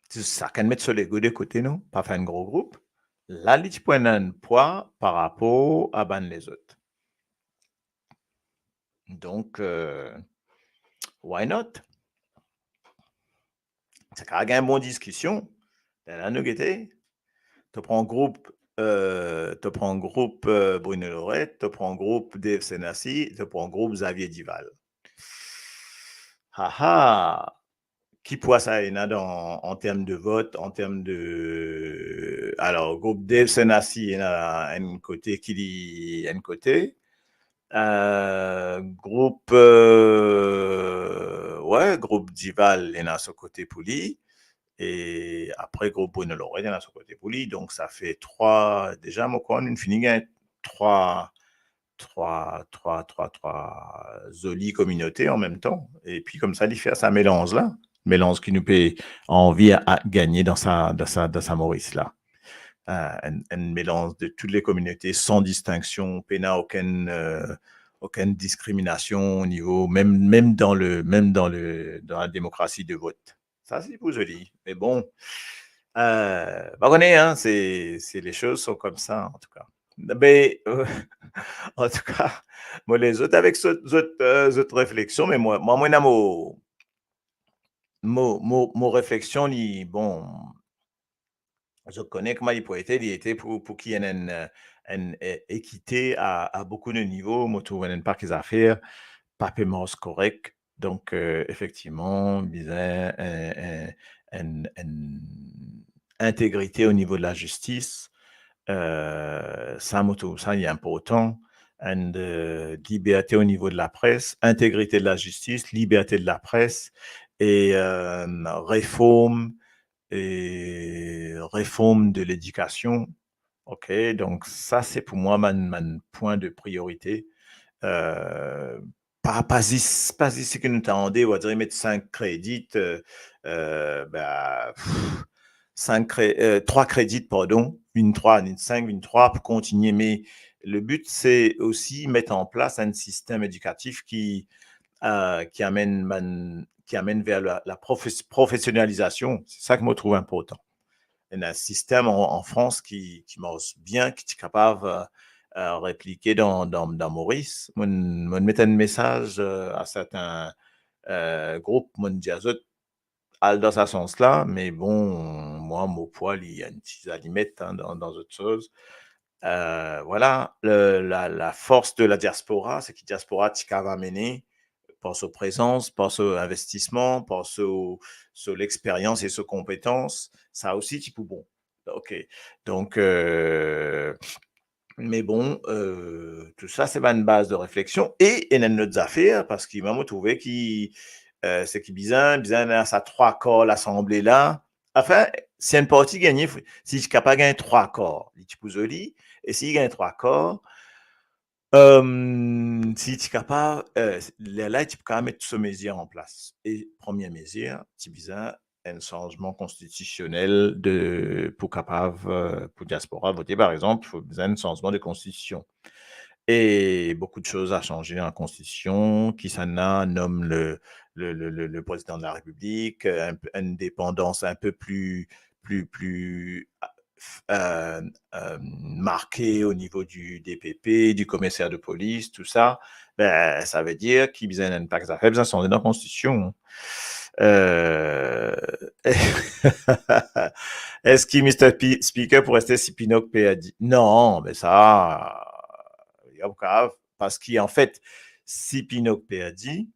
Ça can mettre sur les deux de côté, non? Pas faire un gros groupe. Là, tu prends un poids par rapport à ban les autres. Donc, why not? Ça crée une bonne discussion. Là, nous, tu prends groupe Bruno Lorette, tu prends groupe Dave Senassi, tu prends groupe Xavier Dival. Haha! Qui poids ça y en a en termes de vote, en termes de... Alors, groupe Dave Senassi, il y en a un côté qui dit un côté. Groupe groupe Dival, il y en a ce côté pour lui. Et après, groupe Bruno Lorette, il y en a ce côté pour lui. Donc, ça fait 3. Déjà, moi, quand on finit, trois jolies communautés en même temps. Et puis, comme ça, il fait ça mélange-là. Mélange qui nous peut envie à gagner dans sa Maurice-là. Un mélange de toutes les communautés sans distinction, n'a aucune discrimination au niveau, même dans la démocratie de vote. Ça, c'est pour joli. Mais bon, hein, les choses sont comme ça, en tout cas. Mais, en tout cas, moi, les autres, avec autres réflexions, mais moi, mon réflexion, bon, je connais comment il peut être, il était pour qu'il y ait une équité à beaucoup de niveaux, moi, trouve un parc des affaires, pas paiement correct. Donc, effectivement, disait, une intégrité au niveau de la justice, ça, ça, il est important. Une liberté au niveau de la presse, intégrité de la justice, liberté de la presse et réforme de l'éducation. OK, donc ça, c'est pour moi mon point de priorité. Euh, pas ici que nous t'en on va dire mettre 5 crédits, 3 crédits, pardon, une 3, une 5, une 3 pour continuer. Mais le but, c'est aussi mettre en place un système éducatif qui amène vers la professionnalisation. C'est ça que je trouve important. Il y a un système en France qui marche bien, qui est capable de répliquer dans Maurice. Je mets un message à certains groupes, je dis à eux, dans ce sens-là, mais bon, moi, mon poil, il y a une petite limite hein, dans autre chose. Voilà, la force de la diaspora, c'est que la diaspora, tu va mener pense aux présences, pense aux investissements, pense sur l'expérience et sur compétences. Ça aussi, tu peux bon. OK. Donc, mais bon, tout ça, c'est une base de réflexion. Et il y a d'autres affaires, parce qu'il m'a trouvé c'est qui bizarre à sa 3 corps l'assemblée là. Enfin, c'est une partie gagnée. Si tu n'as pas gagné 3 corps, tu peux joli. Et s'il gagne 3 corps, si tu es capable, là, tu peux quand même mettre ce mesure en place. Et première mesure, tu besoin un changement constitutionnel pour capable, pour diaspora voter, par exemple, il faut besoin d'un changement de constitution. Et beaucoup de choses à changer dans la constitution, qui s'en a, nomme le président de la République, une indépendance un peu plus marqué au niveau du DPP, du commissaire de police, tout ça, ben, ça veut dire qu'il y a un impact à faire, besoin de dans la Constitution. Est-ce que Mr. Speaker pour rester si Pinocchio a dit non, mais ça, il y a grave, parce qu'en fait, si Pinocchio a dit,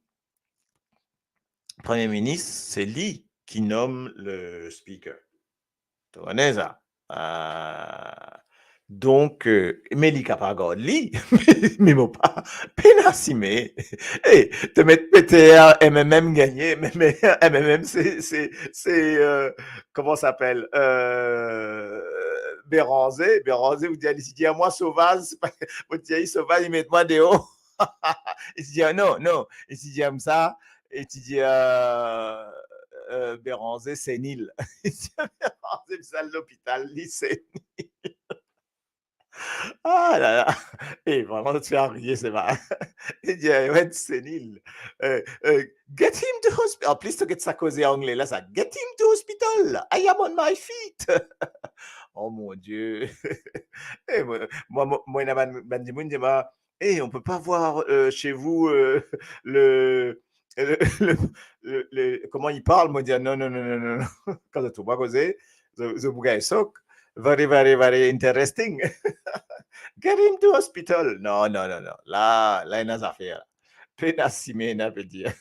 Premier ministre, c'est lui qui nomme le speaker. Tu connais ça? Donc, mais li kapagod li, mais mon pas, pénacimé. Et te mettre PTR, MMM gagné, mais MMM, comment ça s'appelle? Béranger, vous dites, il dit à moi sauvage, vous dites, sauvage, il met moi dehors. Il dit, non, non, il dit, comme ça, et tu dis, Béranger, sénile. Il dit, Béranger, c'est l'hôpital, lycée. Ah là là! Et vraiment, tu fais rire, c'est marrant. Il dit, ouais, sénile. Get him to hospital. En plus, tu get ça causé anglais, là, ça. Get him to hospital. I am on my feet. Oh mon Dieu. Et moi, il y a des gens qui disent, hey, on peut pas voir chez vous le, le, comment il parle. Moi, je dis, non, non, non, non, non, non. Quand tu vas causer, the guy sok. Very, very, very interesting. Get him to hospital. Non, non, non, non. Là, il y a des affaires. Pénacimé, on peut dire.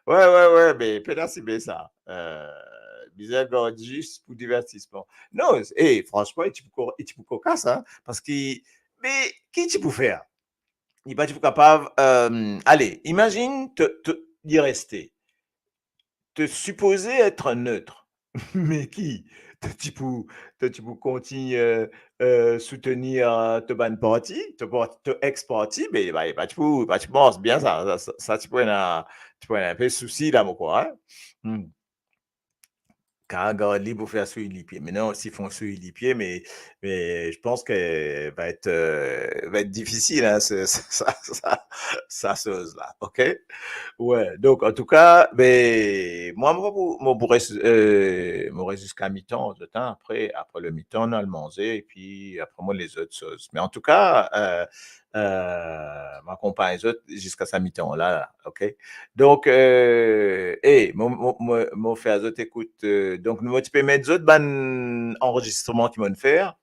Ouais, ouais, ouais, mais pénacimé, ça. Bizarre, juste pour divertissement. Non, franchement, il est cocasse, hein, parce que, mais, qui tu peux faire? Il n'est pas capable, allez, imagine y rester. Te supposer être neutre. Mais qui? Tu peux continuer soutenir te ban parti, te ex parti, mais tu penses bien ça tu peux un peu souci là, mon quoi. Hein? Quand Garde pour faire sur les pieds. Maintenant, s'ils font sur les pieds, mais je pense que va être difficile, hein, ça chose là, ok? Ouais, donc en tout cas, ben, moi pourrais jusqu'à mi-temps de temps. Après le mi-temps, on a le manger et puis après moi les autres choses. Mais en tout cas, ma compagne les autres jusqu'à sa mi-temps là, ok. Donc, mon frère, autres écoute, donc nous tu peux mettre d'autres enregistrements qu'ils vont faire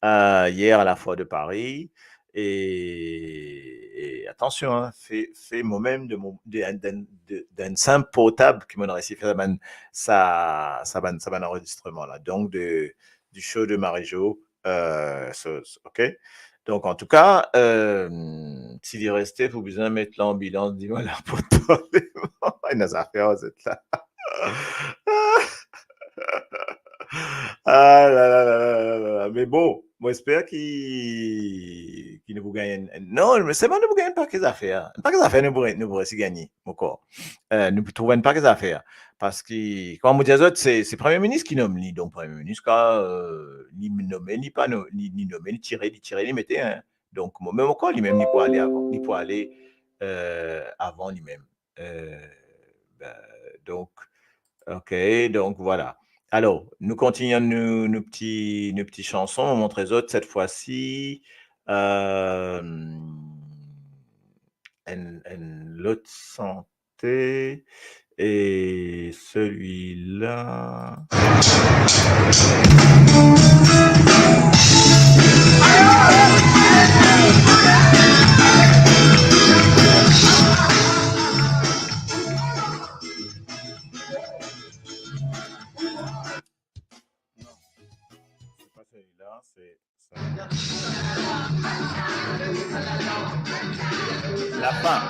hier à la Foire de Paris. Et attention, hein, fais moi-même d'un simple portable qui m'en réussi à faire ça enregistrement là. Donc du show de Marie-Jo, ok. Donc en tout cas, s'il est resté, il faut besoin mettre l'ambulance, dis-moi là pour parler. Il y a des affaires, vous êtes là. Ah là là là là là là. Mais bon, moi j'espère qu'il ne vous gagne. Non, mais c'est bon de vous gagner pas que affaires. Pas que affaires nous pourrait aussi gagner encore. Nous trouvons pas que affaires. Parce que, comme on dit autres, c'est Premier ministre qui nomme. Donc, Premier ministre, ni nommé, ni pas ni nommé, ni tiré, ni metté. Hein. Donc, même encore, lui-même, ni pour aller avant, ni pour aller avant lui-même. Ben, donc, ok, donc voilà. Alors, nous continuons nos petites chansons. On montre les autres cette fois-ci. L'autre santé. Et celui-là. Pas celui-là, c'est ça. La fin.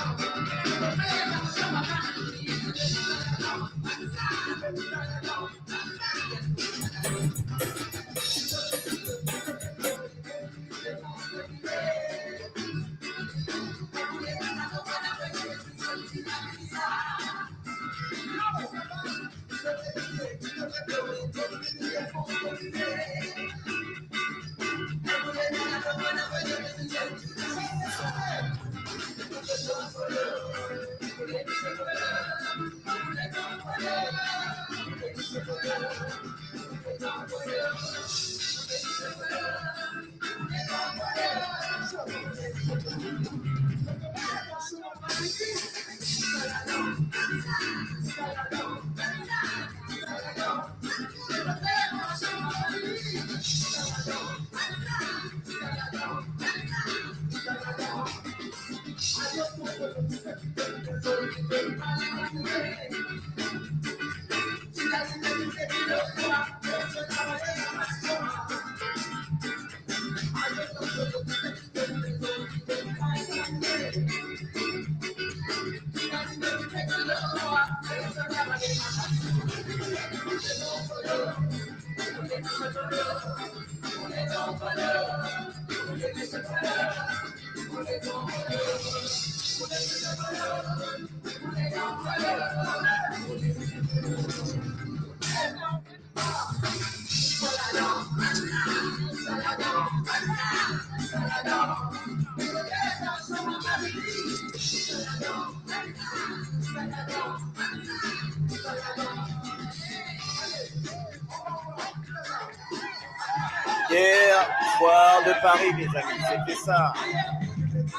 Hier, foire de Paris, mes amis, c'était ça.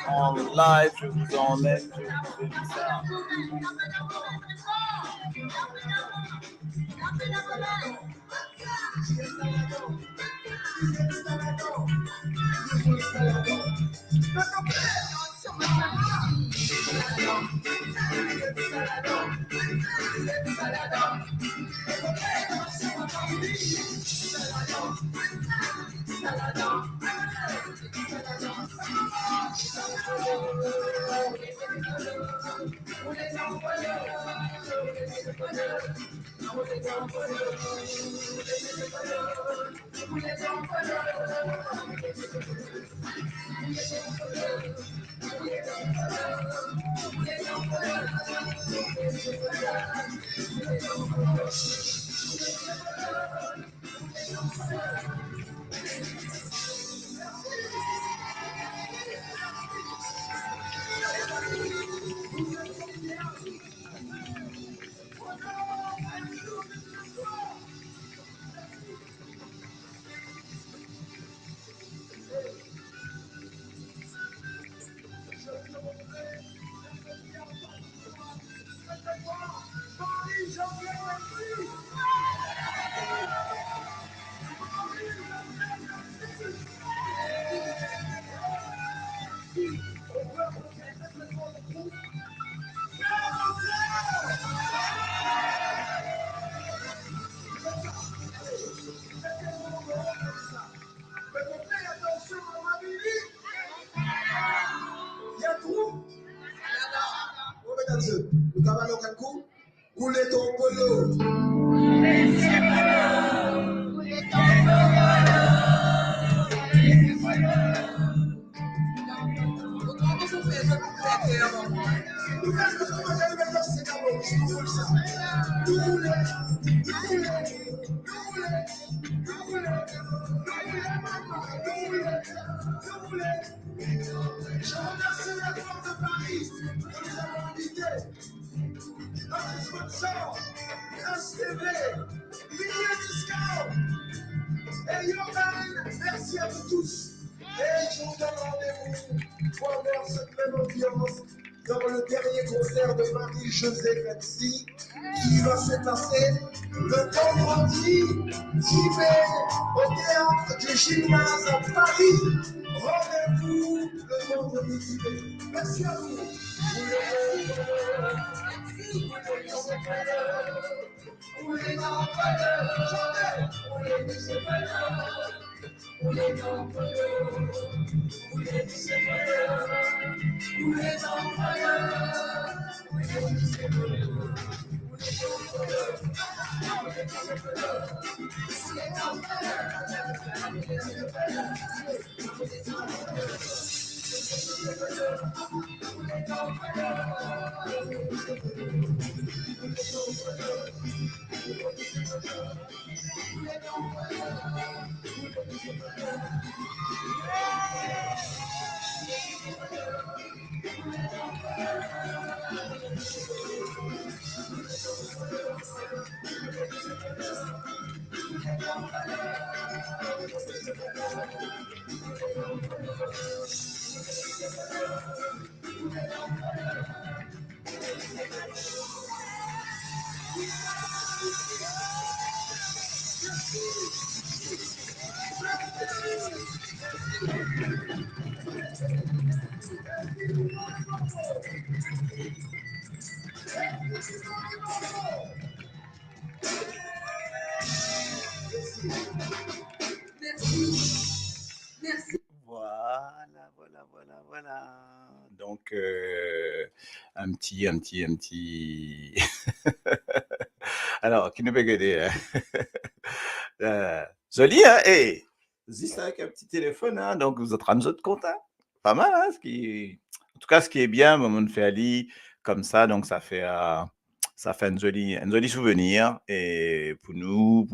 En live, je vous emmène, je vous ai dit ça. Merci à vous tous. Et je vous donne rendez-vous pour voir cette même ambiance dans le dernier concert de Marie-Josée MC qui va se passer le vendredi 10 mai au théâtre du Gymnase à Paris. Rendez-vous le vendredi 10 mai. Merci à vous. Voilà, voilà, voilà, voilà. Donc, un petit. Alors, qui ne peut que dire. Joli, hein? Hey! Juste avec un petit téléphone, hein, donc vous êtes rendu compte, hein? Pas mal, hein, en tout cas, ce qui est bien, moment de faire ali comme ça fait un joli souvenir et pour nous,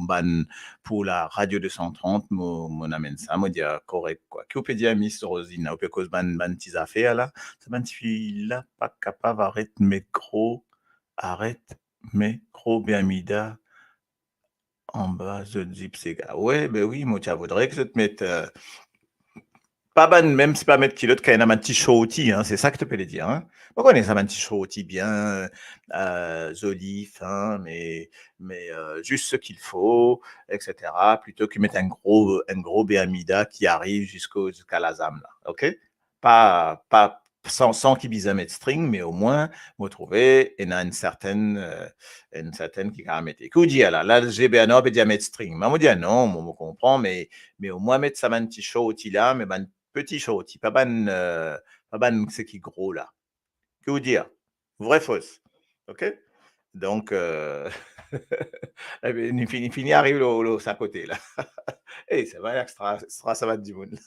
ban pour la radio 230, mon amène ça, me dit correct, quoi. Qui peut dire Miss Rosine, ou peut cause ban petits affaires là, ça ban fille là, pas capable, arrête, micro, bien mida, en bas, je dis, Psyga. Ouais, ben oui, moi, tu voudrais que je te mette, pas ban, même si pas mettre kilote, quand il y a un petit shorty, hein, c'est ça que tu peux le dire, hein. On connaît ça, un petit shorty bien, joli, fin, juste ce qu'il faut, etc. Plutôt que mettre un gros Béamida qui arrive jusqu'à la ZAM, là. OK? Pas, sans qu'il bise mettre string, mais au moins, vous trouvez, il y a une certaine qui a mettre. Qu'est-ce dit là, le GBA, peut dire mettre string. Mais moi, dis non, moi, je comprends, mais au moins mettre ça, un petit shorty là, mais ben, petit shorty, pas ban c'est qui gros là. Que vous dire? Vrai, fausse. OK? Donc, eh ben, il finit arrive à côté là. Eh, c'est vrai, extra, ça va du monde.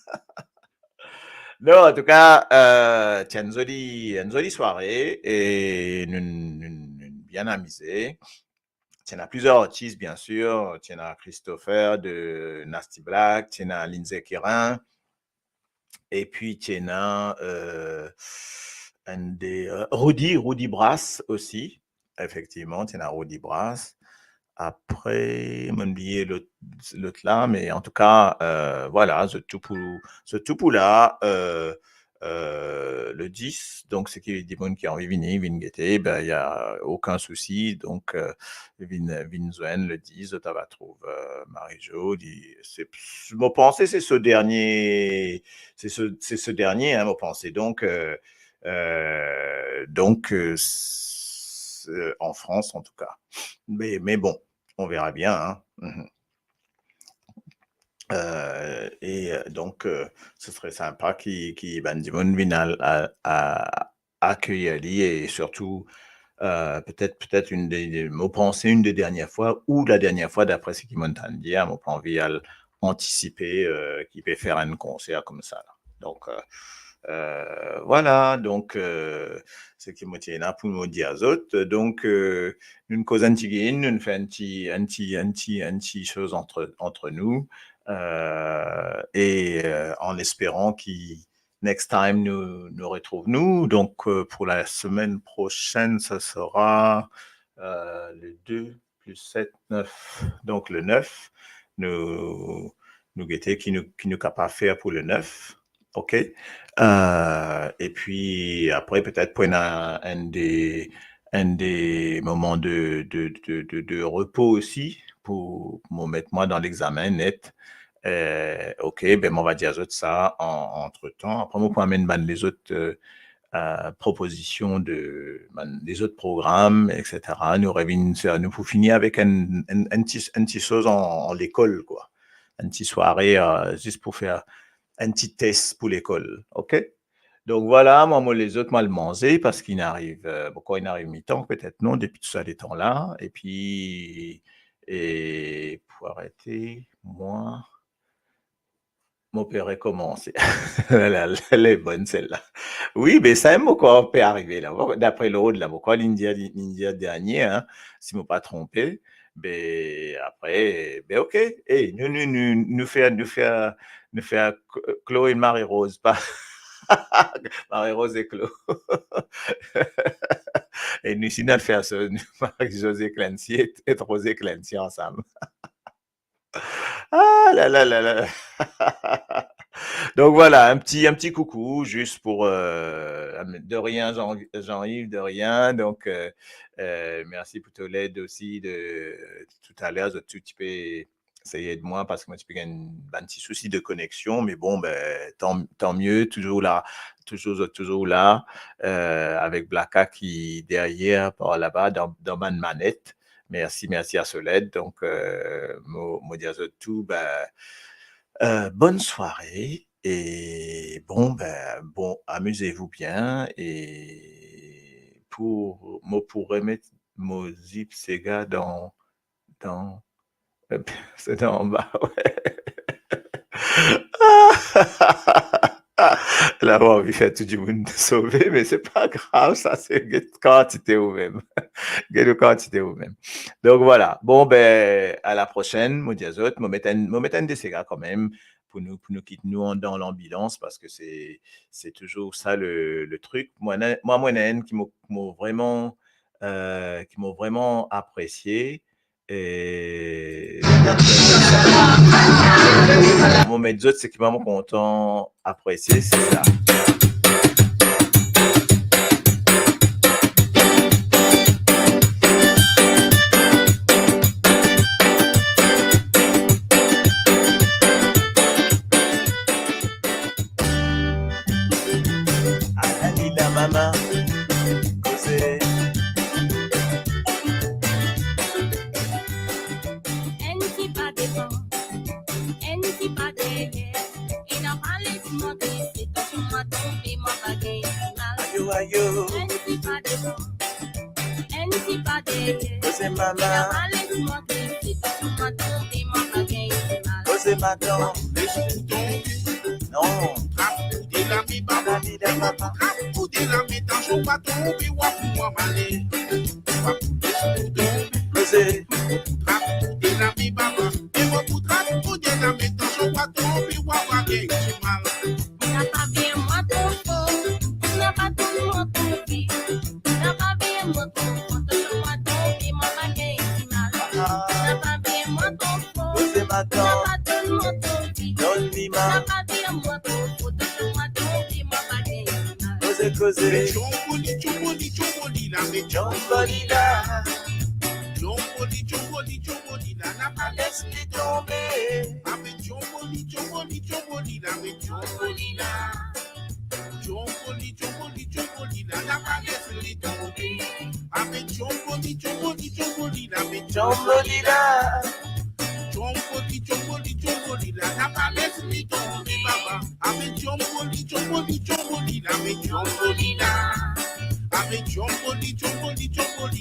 Non, en tout cas, tu une jolie soirée et nous bien amusé. Tu as plusieurs artistes, bien sûr. Tu as Christopher de Nasty Black, tu as Lindsay Kerin, et puis tu as Rudy Brass aussi. Effectivement, tu as Rudy Brass. Après, m'a oublié l'autre là, mais en tout cas, voilà, ce tout là, le 10, donc c'est qui des gens qui ont envie de venir, viennent guetter, ben, il y a aucun souci, donc, vin Zwen, le 10, tu vas trouver, Marie-Jo, mon pensée, c'est ce dernier, hein, mon pensée, en France, en tout cas. Mais bon, on verra bien, hein. Donc, ce serait sympa qui Bandimon vienne à accueillir Ali et surtout, peut-être me penser une des dernières fois ou la dernière fois d'après ce qu'ils m'ont dire, mon pas envie à anticiper, qu'il peut faire un concert comme ça, là. Donc, voilà, donc, ce qui me tient là pour nous dire aux autres. Donc, nous causons un petit gain, nous fait un petit chose entre nous, en espérant qu'il next time nous retrouve nous. Donc, pour la semaine prochaine, ça sera le 2 plus 7, 9. Donc, le 9, nous guetter qui nous capable faire pour le 9. OK? Et puis après, peut-être prendre un des moments de repos aussi pour mettre moi dans l'examen net. OK, ben, on va dire ça entre-temps. Après, on peut amener les autres propositions des autres programmes, etc. Nous revenons, nous pour finir avec un petit chose en l'école, quoi. Une petite soirée juste pour faire un petit test pour l'école. OK? Donc voilà, moi, les autres, moi, le manger parce qu'il n'arrive, pourquoi il n'arrive mi-temps, peut-être non, depuis tout ça, des temps-là. Et puis, et pour arrêter, moi, mon père est commencé. Elle est bonne, celle-là. Oui, mais ça, quoi, peut arriver, là. D'après l'autre, là, pourquoi l'India dernier, hein, si je ne pas trompé. Ben, après, ben, OK. Et nous faire Chloé et Marie-Rose, pas Marie-Rose et Chloé. Et nous, sinon, faire ça, Marie-José Clancy et Rosé Clancy ensemble. Ah là là là là. Donc voilà, un petit coucou, juste pour de rien, Jean-Yves, de rien. Donc, merci pour ton aide aussi de tout à l'heure. Tu peux essayer de moi parce que moi, tu peux gagner un petit souci de connexion, mais bon, ben, tant mieux, toujours là, avec Blacka qui derrière, par là-bas, dans ma manette. Merci à Solède. Donc, moi dire tout, ben, bonne soirée et bon, amusez-vous bien et pour remettre mon zip Sega dans c'est en bas, ouais. Là, on a envie de faire tout le monde sauver, mais c'est pas grave, ça, c'est une quantité ou même. Une quantité ou même. Donc voilà. Bon, ben, à la prochaine, moi, dis autres, moi, mettre un des quand même pour nous quitter nous dans l'ambulance parce que c'est toujours ça le truc. Moi, qui m'ont vraiment apprécié. Et mon maître c'est qui m'a vraiment content, apprécié, c'est ça. La maman, causer. Ayo, causer maman, causer madame, non. Causer. Chomboli la, n'a pas laissé tomber. Avec chomboli la, n'a pas laissé tomber. Avec chomboli la. Chomboli la, n'a pas laissé tomber, baba. Avec chomboli la, avec chomboli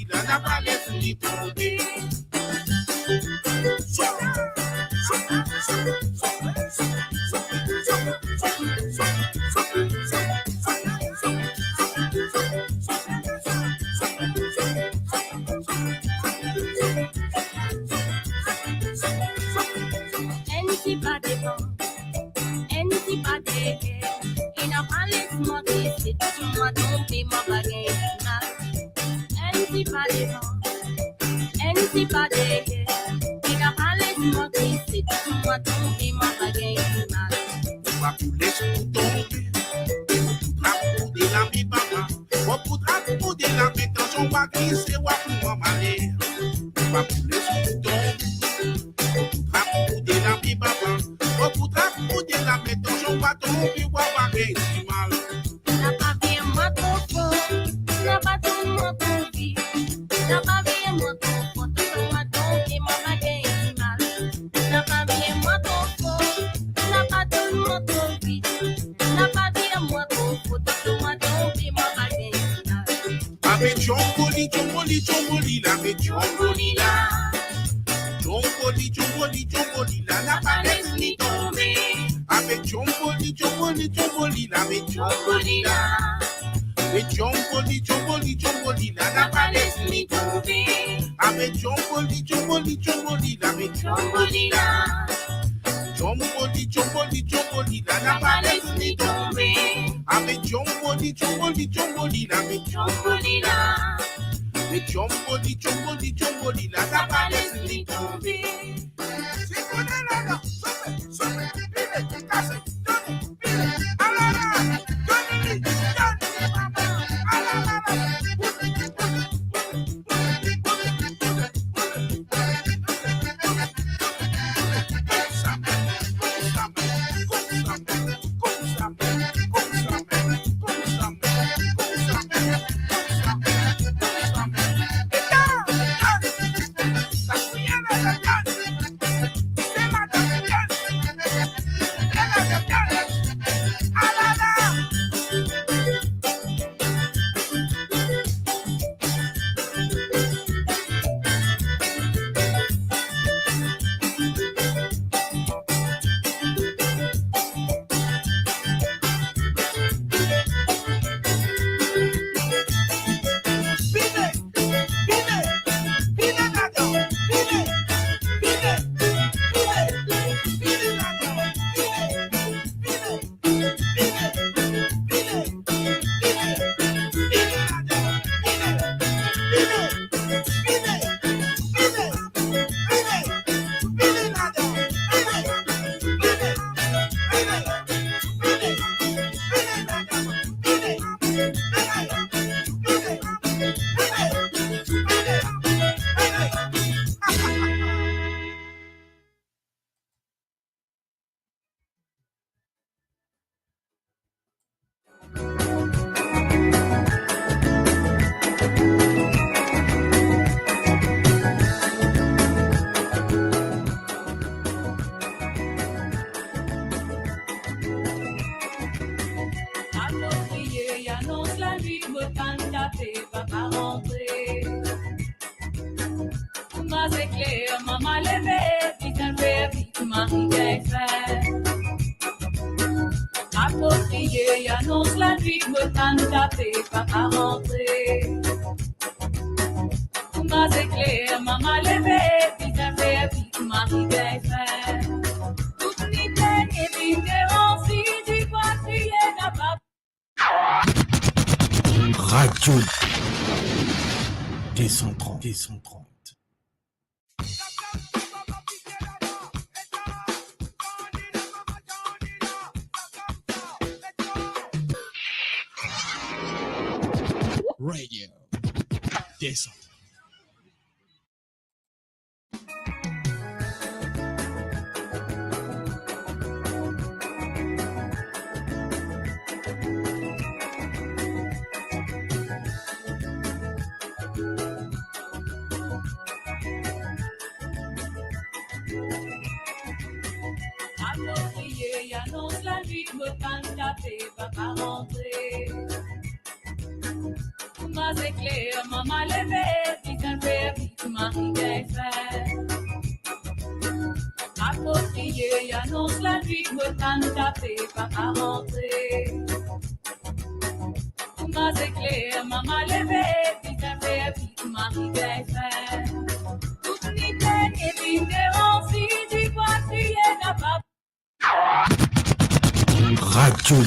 la, n'a pas laissé tomber. crié, annonce la nuit, me t'en tapé, pas à rentrer. Ma éclair, maman levé, vite fait, vite, Marie bien fait. Toute nuit, et puis, si tu vois, crier, n'a pas. Radio D130. Radio D130. Crié, annonce la nuit, me t'en tapé, pas à rentrer. Ma éclair, maman levé, vite fait, vite, Marie bien fait. Crié, annonce la nuit, me t'en tapé, pas à rentrer. Ma éclair, maman levé, vite fait, vite, Marie bien fait. Toute nuit, et puis, si tu vois, crier, n'a pas. Radio